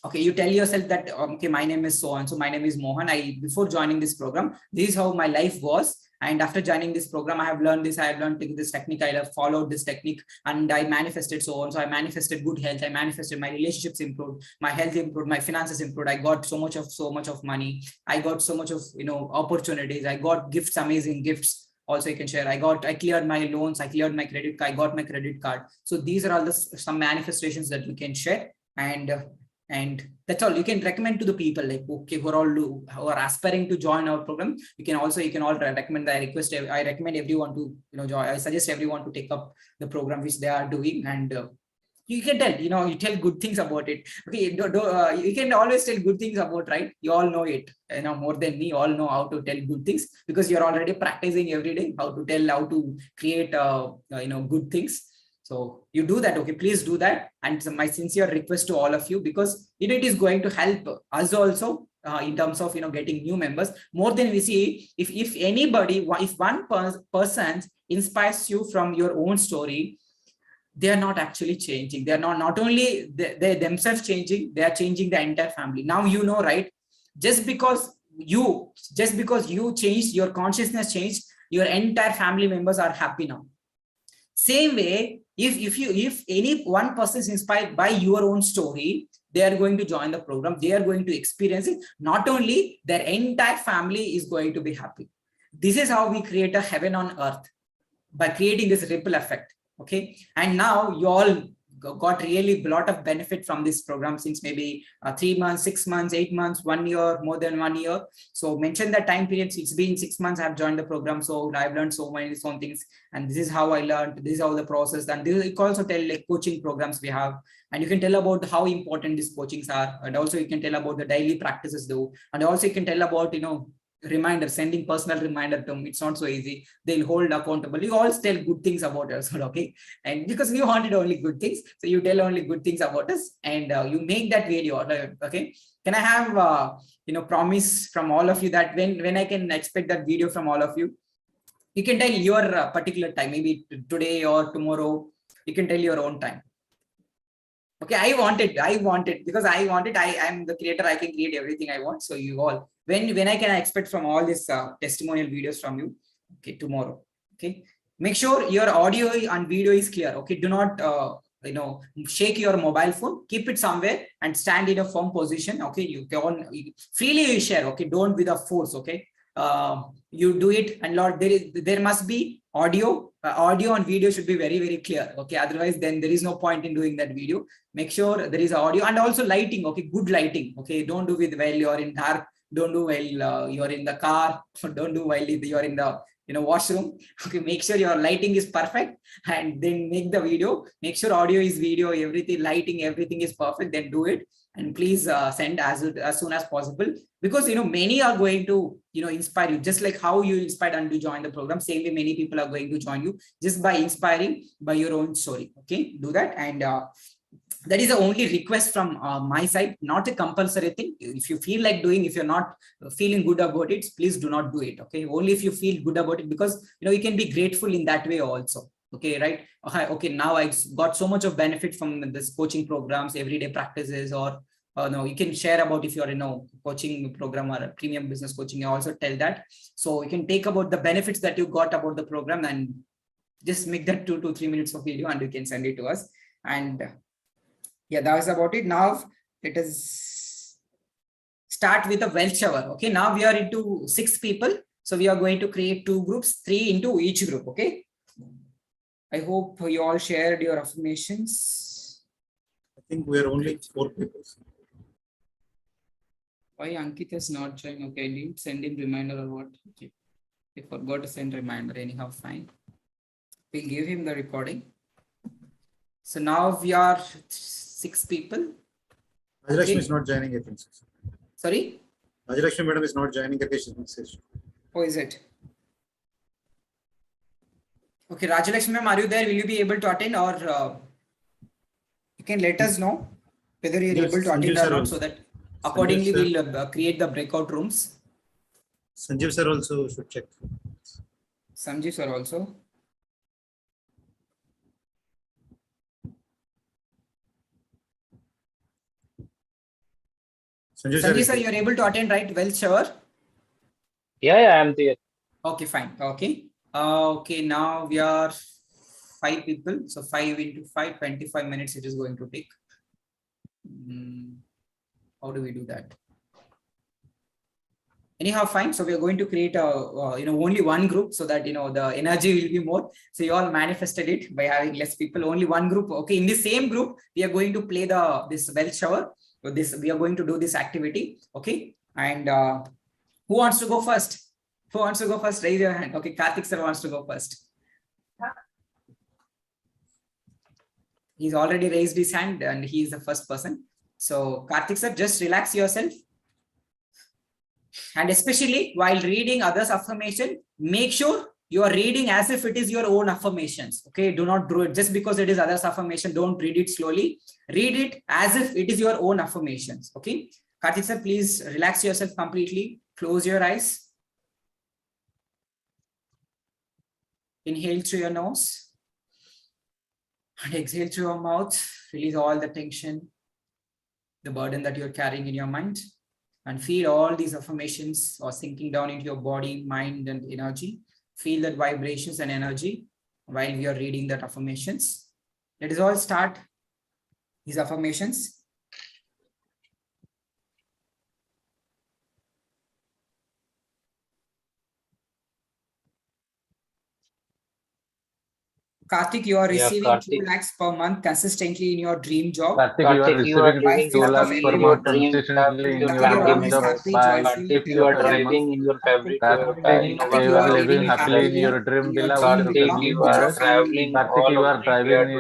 okay, you tell yourself that okay, my name is so and so, my name is Mohan. Before joining this program, this is how my life was. And after joining this program, I have learned this, I have learned this technique, I have followed this technique, and I manifested so on. So I manifested good health, I manifested my relationships improved, my health improved, my finances improved, I got so much of money, I got so much of opportunities, I got gifts, amazing gifts. Also you can share, I cleared my loans, I cleared my credit card, I got my credit card. So these are all some manifestations that you can share. And that's all you can recommend to the people, like okay, who are aspiring to join our program. You can all recommend. I recommend everyone to join. I suggest everyone to take up the program which they are doing, and you can tell you tell good things about it. Okay, you can always tell good things about, right? You all know it, more than me. All know how to tell good things because you're already practicing every day how to tell, how to create good things. So you do that. Okay, please do that. And my sincere request to all of you, because it is going to help us also in terms of getting new members. More than we see, if one person inspires you from your own story, they are not actually changing. They are not only they themselves changing, they are changing the entire family. Now right? Just because you changed, your consciousness changed, your entire family members are happy now. Same way, if any one person is inspired by your own story, they are going to join the program. They are going to experience it. Not only their entire family is going to be happy. This is how we create a heaven on earth, by creating this ripple effect. Okay, and now you all got really a lot of benefit from this program since maybe 3 months, 6 months, 8 months, 1 year, more than 1 year. So mention the time periods. It's been 6 months I've joined the program, so I've learned so many things, and this is how I learned, this is how the process. And this, you can also tell like coaching programs we have, and you can tell about how important these coachings are, and also you can tell about the daily practices though, and also you can tell about reminder, sending personal reminder to them. It's not so easy. They'll hold accountable. You all tell good things about us, okay? And because we wanted only good things, so you tell only good things about us, and you make that video, okay? Can I have promise from all of you that when I can expect that video from all of you? You can tell your particular time, maybe today or tomorrow. You can tell your own time. Okay, I want it because I want it. I'm the creator. I can create everything I want. So you all, when I can expect from all this testimonial videos from you? Okay, tomorrow. Okay, make sure your audio and video is clear. Okay, do not shake your mobile phone. Keep it somewhere and stand in a firm position. Okay, you can freely share. Okay, don't with a force. Okay, you do it, and Lord, there must be audio and video should be very, very clear. Okay, otherwise then there is no point in doing that video. Make sure there is audio, and also lighting. Okay, good lighting. Okay, don't do it while you're in dark. Don't do while you're in the car. Don't do while you're in the washroom. Okay, make sure your lighting is perfect, and then make the video. Make sure audio is video, everything, lighting, everything is perfect. Then do it, and please send as soon as possible, because many are going to inspire you, just like how you inspired and to join the program. Same way, many people are going to join you just by inspiring by your own story. Okay, do that. And that is the only request from my side, not a compulsory thing. If you feel like doing, if you're not feeling good about it, please do not do it. Okay, only if you feel good about it, because you can be grateful in that way also. Okay, right? Okay, now I got so much of benefit from this coaching programs, everyday practices, or no, you can share about if you're coaching program or a premium business coaching. You also tell that, so you can take about the benefits that you got about the program, and just make that 2 to 3 minutes of video, and you can send it to us. And yeah, that was about it. Now let us start with a well shower. Okay, now we are into 6 people, so we are going to create 2 groups, 3 into each group. Okay, I hope you all shared your affirmations. I think we are only 4 people. Why Ankit is not joined? Okay, I didn't send him reminder or what? Okay, I forgot to send reminder. Anyhow, fine. We'll give him the recording. So now we are 6 people. Rajlakshmi is not joining, I think. Sorry? Rajlakshmi madam is not joining. She's message. Oh, is it? Okay, Rajlakshmi ma'am, are you there? Will you be able to attend, or you can let us know whether you're able to attend or not, so that accordingly we'll create the breakout rooms. Sanjeev sir also should check. Sanjeev sir also. Sanjeev sir, you're able to attend, right? Well, sure. Yeah, I'm there. Okay, fine. Okay. Okay, now we are 5 people. So 5 into 5, 25 minutes it is going to take. How do we do that? Anyhow, fine. So we are going to create a only one group, so that the energy will be more. So you all manifested it by having less people, only one group. Okay, in the same group we are going to play this well shower. So we are going to do this activity. Okay, and who wants to go first? Who wants to go first? Raise your hand. Okay, Karthik sir wants to go first. He's already raised his hand and he is the first person. So Karthik sir, just relax yourself. And especially while reading others' affirmation, make sure you are reading as if it is your own affirmations. Okay, do not do it just because it is others' affirmation. Don't read it slowly. Read it as if it is your own affirmations. Okay, Karthik sir, please relax yourself completely. Close your eyes. Inhale through your nose and exhale through your mouth. Release all the tension, the burden that you're carrying in your mind, and feel all these affirmations or sinking down into your body, mind, and energy. Feel that vibrations and energy while we are reading that affirmations. Let us all start these affirmations. Karthik, you are receiving 2 lakhs per month consistently in your dream job. Karthik, you are receiving 2 lakhs per month consistently in your dream job by If you are driving in your favorite Karthik, you are living happily in your dream villa with your family members. traveling Karthik, you are driving in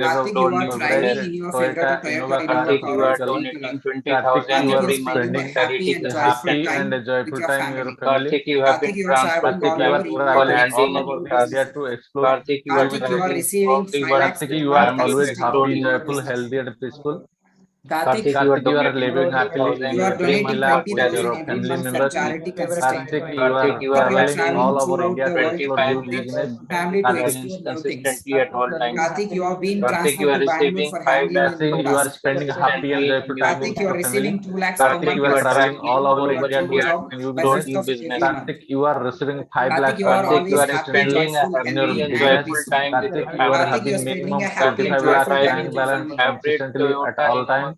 your favorite Toyota Innova car you are vehicle. donating Karthik, you are every month spending charity happy and joyful time with your family. Karthik, you have been Karthik, you are traveling all over India to explore. Karthik, you are Karthik, you are traveling receiving 5 lakhs Karthik, per you are month always consistently happy, in your joyful, business. healthy, and peaceful. Karthik, Karthik, you are living happily in you are your dream donating villa with 20,000 your every family month for members. charity consistently. Karthik, you are You are traveling all traveling over throughout India the to world explore to new take business. family to Karthik, explore new things. consistently at all times. Karthik, you are being Karthik, you transferred are to Bangalore receiving for 5 handling lakhs a Karthik, new you are task. spending happy and joyful time Karthik, with you are your family. receiving 2 lakhs per Karthik, month you are traveling consistently all over in your India dream to job explore new by business. 5th of every month. Karthik, you are receiving 5 Karthik, lakhs you per are month Karthik, you always are happy, consistently spending a joyful, in your happy healthy, and and joyful business. peaceful. time with Karthik, your you are Karthik, family. you are having spending minimum a happy and 25 Karthik, you are lakhs joyful time driving with bank your balance family. favorite consistently at Toyota all time.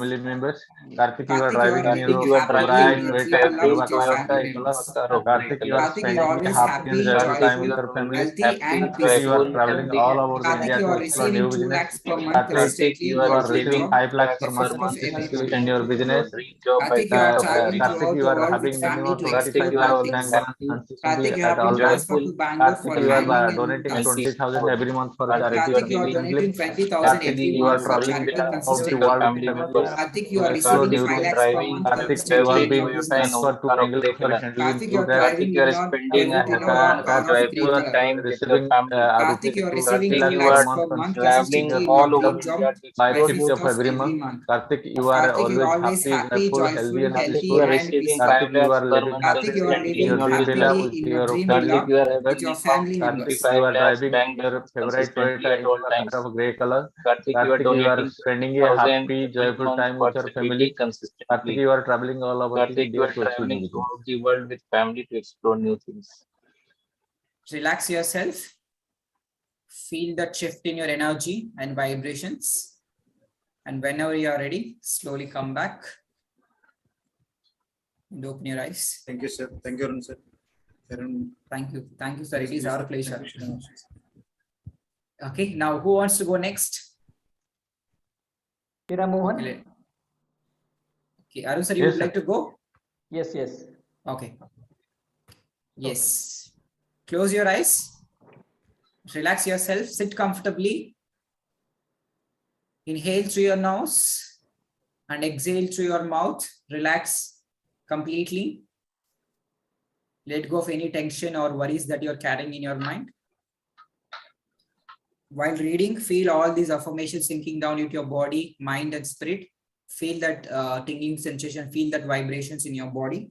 family members. Karthik, you are Karthik, driving you are bright, happily wet, in love with your Toyota family Corolla. members. Karthik, you are Karthik, you spending are a always happy and happy, joyful time with joyful, your family. healthy, and Karthik, you are peaceful. traveling all over the Karthik, India you to are explore new receiving 2 business. lakhs per month Karthik, consistently you in your are dream receiving job 5 lakhs with per the month fifth of every consistently month. in your business. Karthik, you are traveling Karthik, throughout you the are world with having family minimum to explore 25 lakhs bank things. balance consistently Karthik, you at have been all times. transferred to Bangalore Karthik, for you are training in donating this. 20,000 every month for charity Karthik, or you are family. donating 20,000 Karthik, every you are month for traveling charity out the consistently. world with family Karthik, you to are explore receiving new 5 things. lakhs per month Karthik, you consistently are in your being business. transferred to Bangalore for recently Karthik, you are that. driving in your own car of Karthik, grey you are color. receiving Karthik, rupees you are 2 receiving 2 lakhs per lakhs month per month consistently in consistently your in your family dream job by by 5th 5th of of every every month. month. Karthik, you are Karthik, you are always always happy, happy, joyful, healthy, joyful, and healthy, peaceful. and peaceful. Karthik, you are living Karthik, you are happily in living your dream villa happily with in your your dream family villa with members. your family Karthik, members. you are driving your favorite Toyota Innova car of grey color. Karthik, you are spending a happy, joyful time with your family. Karthik, you are traveling all over the India to explore new things. Relax yourself. Feel that shift in your energy and vibrations. And whenever you are ready, slowly come back and open your eyes. Thank you, sir. Thank you, Arun, sir. Thank you. Thank you, sir. It is our pleasure. Thank you so much. Okay, now who wants to go next? Mohan? Okay, Arun, sir, you Yes, would sir. like to go? Yes. Okay. Yes. Close your eyes. Relax yourself. Sit comfortably. Inhale through your nose and exhale through your mouth. Relax completely. Let go of any tension or worries that you're carrying in your mind. While reading, feel all these affirmations sinking down into your body, mind, and spirit. Feel that tingling sensation, feel that vibrations in your body.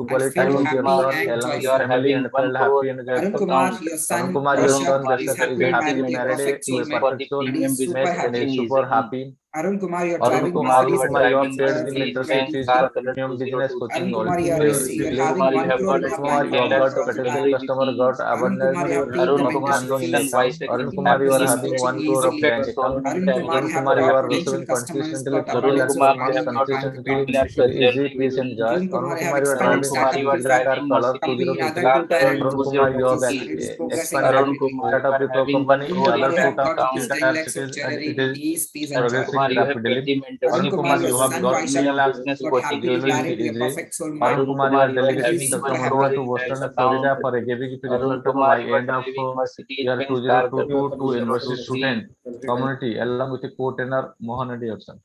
to quality feel time with your happy thoughts and along with joyful. your family and felt happy and Arun joyful. Kumar, your Arun son Kumar, your Rishabh son is Rishabh is happily happily married to a married perfect to a soulmate perfect soul and he is super and is happy. super happy. Arun Kumar, you're Arun driving Kumar, Mercedes you have paid Benz the mentorship G-Class. fees for premium business coaching Arun all Kumar, you're inclusive. having 1 crore in Arun his Kumar, bank you have account got for the satisfied bank. customer, got Arun Kumar, abundance, you have paid the not mentorship unknown fees income. Arun in Kumar, you are business having coaching 1 crore of easily. bank account. Arun Kumar, Arun you have Kumar, you got are potential receiving customers, consistently got through abundance lakh of per money month, in your bank consistently account. with easy peace and joy. Arun Kumar, Arun I have Kumar, you are expanded driving startup Suzuki visa, Black Car Color company in 2022. other 2 tier Arun metro Kumar, you have cities and it is progressing expanded rapidly. startup with your company in Arun the Kumar, other you 2 have got rupees 10 tier lakhs of cities and salary it in is ease, peace and joy. progressing rapidly. Arun Arun Kumar, Kumar, your you have son got 10 Vaishak lakhs got happily really married to a easy. perfect soul Arun man Kumar, you are and he delegating is the super Tamil happy. to Boston and Florida for a giving result of by end of year 2022 to university student community along with the co-trainer Mohan and your son.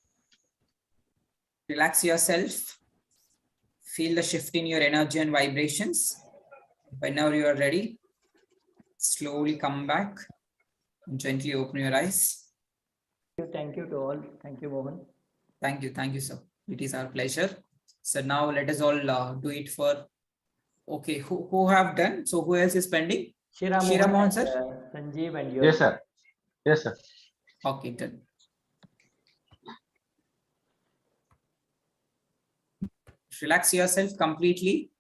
Relax yourself. Feel the shift in your energy and vibrations. Whenever you are ready, slowly come back and gently open your eyes. Thank you to all. Thank you, Mohan. Thank you, sir. It is our pleasure. So now let us all do it for. Okay, who have done? So who else is pending? Shira Mohan, sir. Sanjeev and Yes, sir. Yes, sir. Okay, done. Relax yourself completely.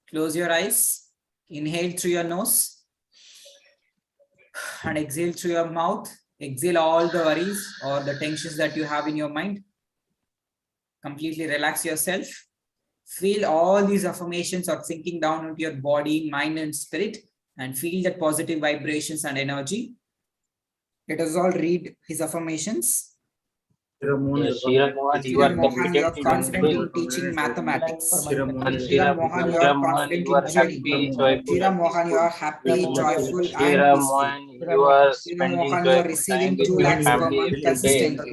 Close your eyes. Inhale through your nose and exhale through your mouth. Exhale all the worries or the tensions that you have in your mind. Completely relax yourself. Feel all these affirmations are sinking down into your body, mind, and spirit, and feel that positive vibrations and energy. Let us all read his affirmations. Shira Mohan, you Shira are Mohan, you are confident in confident in doing. teaching mathematics. Shira Shira Mohan, you are confident You in are trading. happy, joyful, Shira and Mohan, you peaceful. are happy, joyful, and Shira peaceful. Mohan, you are Shira spending Mohan, you are joyful time receiving with 2 your lakhs per family month every day. consistently.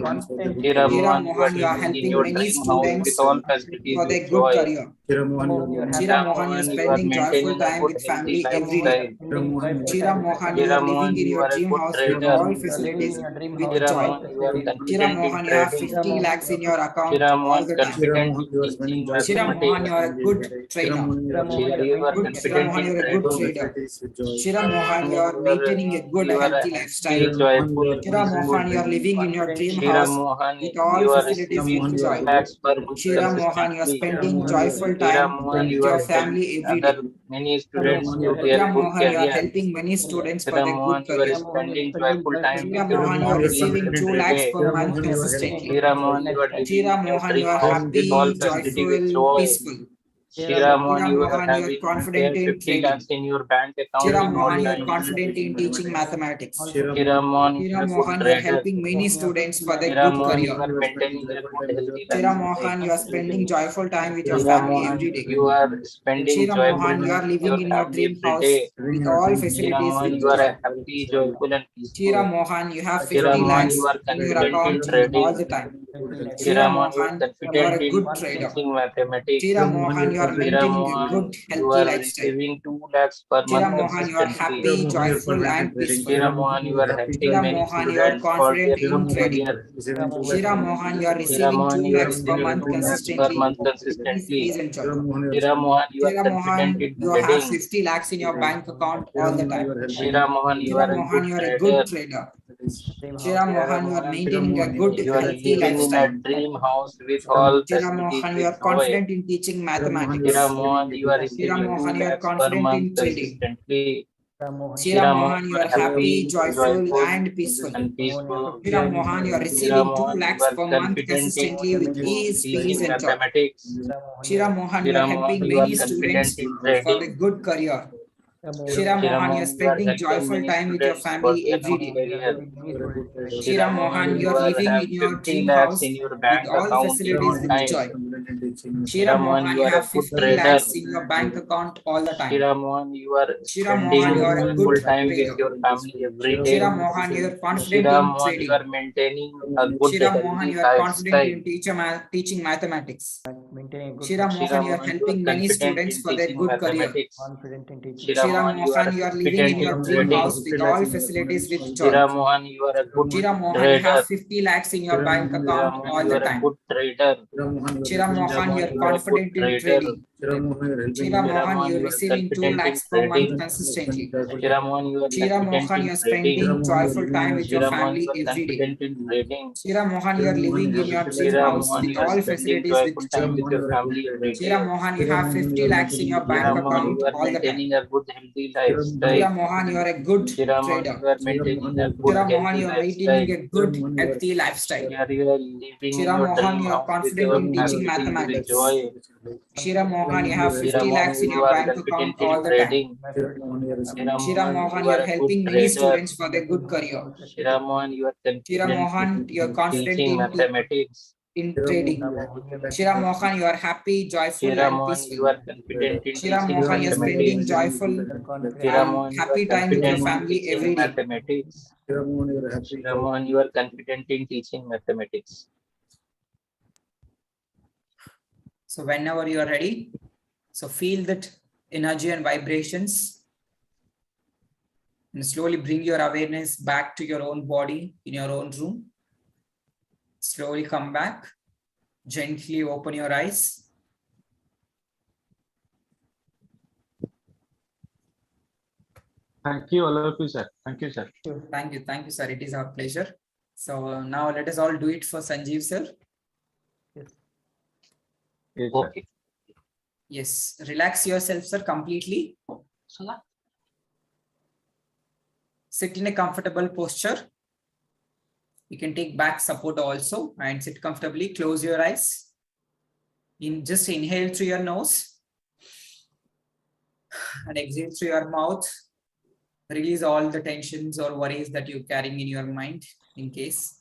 Shira Shira Mohan, you are Mohan, you are living in helping your many dream house with students all facilities for with their good joy. career. Shira Shira Mohan, you are Mohan, you are spending joyful maintaining a time good, with healthy family every day. lifestyle. Shira Mohan, you Shira are living Mohan, in you your are a dream good house with trader. all facilities with Shira joy. Mohan, you are Shira confident in Mohan, you have trading. 50 lakhs in your account Shira all Mohan, the time. confident in teaching Shira Mohan, you mathematics. are a good trainer. Shira, you are Shira confident Mohan, in you are a good trading. trader. Shira Mohan, you are You are, maintaining a good you are healthy happy, lifestyle. joyful, Shira peaceful. Mohan, you are living in your dream Shira house Mohan, with all you are facilities receiving with 2 joy. lakhs per month Shira Mohan, you are consistently. spending joyful Shira time Mohan, with you your are family helping every other day. many students to their Shira good Mohan, you are career. helping many students for Shira their good Mohan, you are career. spending joyful time Shira with your Mohan, you are family receiving 2 every lakhs day. per month consistently. Shira Mohan, you are living Shira in your Mohan, you dream are house with all happy, facility with joyful, joy. peaceful. Shira Mohan, Shira you are Mohan, you are having confident in 50 trading. lakhs in your bank account Shira in all Mohan, you are times. confident in teaching mathematics. Shira Mohan, you Shira are a good Mohan, you are trader. helping many students for their Shira good Mohan, you career. are maintaining a good healthy Shira lifestyle. Mohan, you are spending joyful time with your Shira family Mohan, every day. you are spending Shira joyful Mohan, you are time with living your in your family dream every house day. with all Shira facilities Mohan, with you are joy. a happy, joyful, and Shira peaceful. Mohan, you have Shira 50 Mohan, you lakhs are in your confident in account all trading. the time. Shira Shira Mohan, you are Mohan, you are confident a in good trader. teaching mathematics. Shira Mohan, you are Shira maintaining a Mohan, good, you healthy are lifestyle. receiving 2 lakhs per Shira month Mohan, you are consistently. happy, joyful, and peaceful. Shira Mohan, you are helping Shira many Mohan, you are students for confident their in good trading. career. Shira Mohan, you are Shira receiving 2 Mohan, you are lakhs per receiving month 2 lakhs per consistently month with peace, peace, consistently. and joy. Shira Mohan, you are Shira confident Mohan, in you have trading. 50 lakhs in your bank account all the time. Shira Mohan, you Shira are a Mohan, good you are a trader. good trader. Shira Shira Mohan, you are Mohan, maintaining a good, you are healthy living in a lifestyle. dream house with all Shira facilities Mohan, you with are joy. confident in teaching Shira mathematics. Mohan, you are Shira receiving 2 Mohan, you are lakhs per confident month in trading. consistently. Shira Shira Mohan, Mohan, you you are are happy, happy, joyful, joyful, and peaceful. and peaceful. Shira Mohan, you are Shira receiving 2 Mohan, you lakhs are per month confident in consistently with ease, peace, teaching and joy. mathematics. Shira Mohan, you are Shira Mohan, helping you are many confident students in for the trading. good career. Shira Shira Mohan, you are Mohan, you are spending helping joyful many time with your students for family their every good day. career. Shira Shira Mohan, Mohan, you you are are living have in your 50 dream lakhs in house your with bank all account in facilities all with time. joy. Shira Shira Mohan, Mohan, you you are a have good 50 trader. lakhs in your bank account all the time. Shira Mohan, you are Shira Mohan, you spending are a joyful good time with trader. your family every day. Shira Mohan, you are confident Shira in Mohan, you are trading. maintaining a good Shira Mohan, healthy you are confident lifestyle. in teaching mathematics. Shira Shira Mohan, you are Mohan, you are helping many confident students in for their teaching good career. mathematics. Shira Shira Mohan, you are Mohan, you are living in confident your in dream trading. house with all facilities with joy. Shira Mohan, you are a good Shira Mohan, you have trader. 50 lakhs in your bank Shira account Mohan, all you the are a time. good trader. Shira Shira Mohan, you Mohan, are you are a good confident in trader. trading. Shira Shira Mohan, Mohan, you are you are receiving 2 confident in lakhs per month trading. consistently. Shira Mohan, you are Shira confident Mohan, you in are trading. spending joyful time with your Shira Mohan, family you are every day. confident in trading. Shira Mohan, you are living in your dream Shira house Mohan, with you are all spending facilities with joyful time joy. with your family every Shira day. Mohan, you have 50 lakhs in your bank Shira Mohan, you account are all the time. maintaining a good healthy lifestyle. Shira Mohan, you are a good Shira Mohan, trader. you are maintaining a good Shira Mohan, healthy you are maintaining lifestyle. a good, healthy lifestyle. Shira, you are living in Shira your Mohan, dream you are house with confident your in teaching facilities with mathematics. joy. Shira Mohan, you have Shira 50 Mohan, lakhs in you your are bank account confident in all the time. trading. Shira Shira Mohan, Mohan, you you are are a good helping many trader. students for their good career. Shira Mohan, you are Shira confident Mohan, you are in confident teaching in, mathematics. in trading. Shira Mohan, you are happy, joyful, Shira and Mohan, peaceful. you are confident in Shira teaching Mohan, you are spending mathematics. joyful Shira and Mohan, you are happy time with your confident in family teaching every day. mathematics. Shira Mohan, you are confident in teaching mathematics. So whenever you are ready, so feel that energy and vibrations and slowly bring your awareness back to your own body in your own room. Slowly come back, gently open your eyes. Thank you, all of you, sir. Thank you, sir. Thank you, sir. It is our pleasure. So now let us all do it for Sanjeev, sir. Yes, sir. Okay. Yes, relax yourself, sir, completely. Sit in a comfortable posture. You can take back support also and sit comfortably. Close your eyes. Just inhale through your nose and exhale through your mouth. Release all the tensions or worries that you're carrying in your mind in case.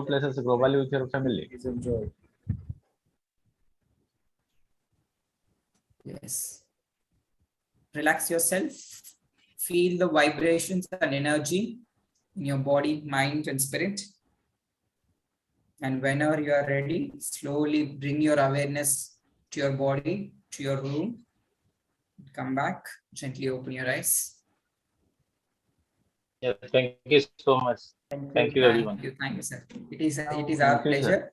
new places globally with your family. Please enjoy. Yes. Relax yourself. Feel the vibrations and energy in your body, mind, and spirit. And whenever you are ready, slowly bring your awareness to your body, to your room. Come back, gently open your eyes. Yeah, thank you so much. Thank you, everyone. Thank you, sir. It is our Thank you, sir. pleasure.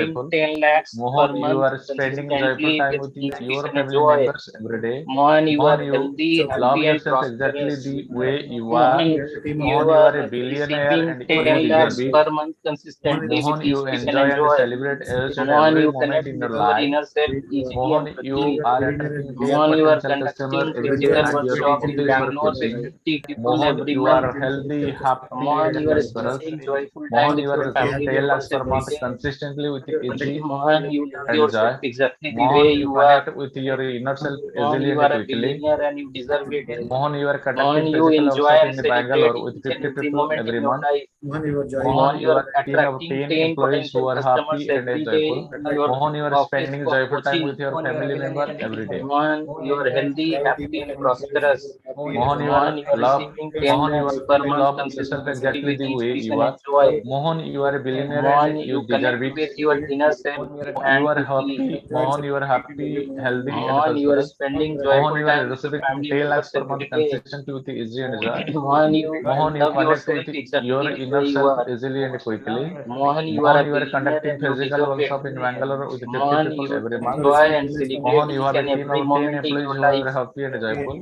having joyful. 10 lakhs per Mohan, you month are spending joyful consistently time with with peace, your and family joy. members every day. Mohan, you Mohan, are you healthy, love happy, and yourself exactly prosperous. the way you are. Mohan, team of you Mohan, you are are a billionaire receiving and you 10 deserve lakhs it. per month consistently with Mohan, you peace, enjoy and and joy. celebrate each and Mohan, every you moment connect in with your your life. inner self easily Mohan, and you quickly. are attracting their Mohan, you are potential customer conducting every day physical and your workshop in opportunities for Bangalore with closing. 50 people Mohan, every you month. are healthy, happy, Mohan, and you are prosperous. spending joyful time Mohan, with you your are family 10 members lakhs per every month day. consistently with easy Mohan, you love and joy. yourself exactly the Mohan, way you you are. connect with your inner self Mohan, easily you and are a quickly. billionaire and you deserve it. Mohan, you are Mohan, conducting you physical enjoy workshop and in celebrate Bangalore with each and 50 every people moment in every your month. life. Mohan, your joy. Mohan, Mohan, you you are are a team of attracting 10 10 employees who potential are customers happy and every day joyful. in your Mohan, you are office spending for joyful time coaching. with your family member every day. Mohan, you are healthy, happy, and prosperous. Mohan, you Mohan, you are are love. receiving Mohan, 10 you lakhs per are month love yourself consistently exactly with the each way peace you and are. enjoy. Mohan, you are a billionaire Mohan, and you you deserve connect it. with your inner self You and are quickly. happy. Mohan, you are happy, healthy, and Mohan, you are prosperous. spending Mohan, joyful you are time with your receiving family 10 lakhs members per month every day. consistently with easy and joy. Mohan, you Mohan, you love connect yourself with your exactly the inner way you self are. easily and quickly. Mohan, you are Mohan, a you are billionaire conducting and you physical deserve it. workshop in Bangalore with 50 Mohan, people you every month. enjoy and celebrate Mohan, you each have a and team every of 10 moment in employees your who are life. happy and joyful.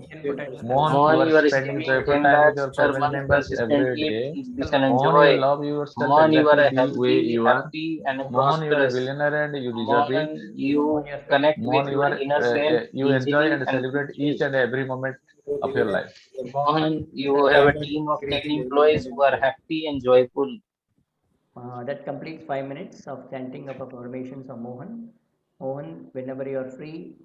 Mohan, you Mohan, are you are spending receiving joyful 10 time with lakhs your per family month members every consistently with day. peace and Mohan, you enjoy. love yourself Mohan, you are exactly a the way healthy, you are. happy, and Mohan, you are a prosperous. billionaire and you deserve it. Mohan, you connect with Mohan, you your are inner self you enjoy easily and and celebrate each quickly. and every moment of your life. Mohan, you have a team of 10 employees who are happy and joyful. That completes 5 minutes of chanting of affirmations of Mohan. Mohan, whenever you are free,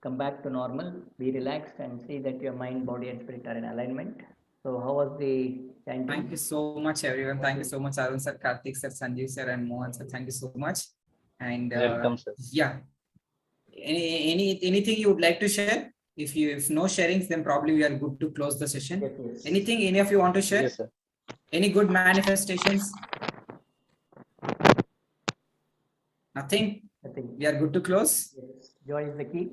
come back to normal, be relaxed, and see that your mind, body, and spirit are in alignment. So, how was the chanting? Thank you so much, everyone. Thank you so much, Arun sir, Karthik sir, Sanjeev sir, and Mohan sir. Thank you so much. And Welcome, sir. yeah, anything you would like to share? If no sharings, then probably we are good to close the session. Yes, yes. Anything any of you want to share? Yes, sir. Any good manifestations? Nothing. Nothing. We are good to close. Yes. Joy is the key.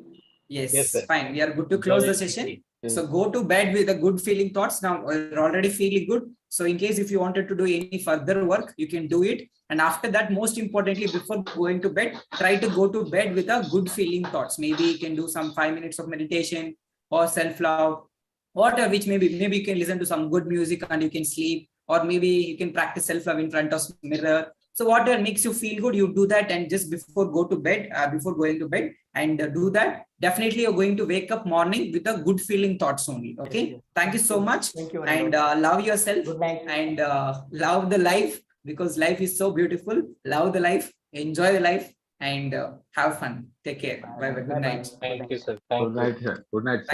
Yes, Yes, sir. fine. We are good to close the session. So go to bed with a good feeling thoughts. Now you're already feeling good. So in case if you wanted to do any further work, you can do it. And after that, most importantly, before going to bed, try to go to bed with a good feeling thoughts. Maybe you can do some 5 minutes of meditation or self-love, whatever, which maybe you can listen to some good music and you can sleep, or maybe you can practice self-love in front of mirror. So whatever makes you feel good, you do that, and just before go to bed, before going to bed, and do that. Definitely, you're going to wake up morning with a good feeling thoughts only. Okay. Yes. Thank you so much. Thank you. And love yourself. Good night. And love the life, because life is so beautiful. Love the life. Enjoy the life, and have fun. Take care. Bye bye. Good night. Thank you, sir. Thank Good you. night, sir. Good night, sir.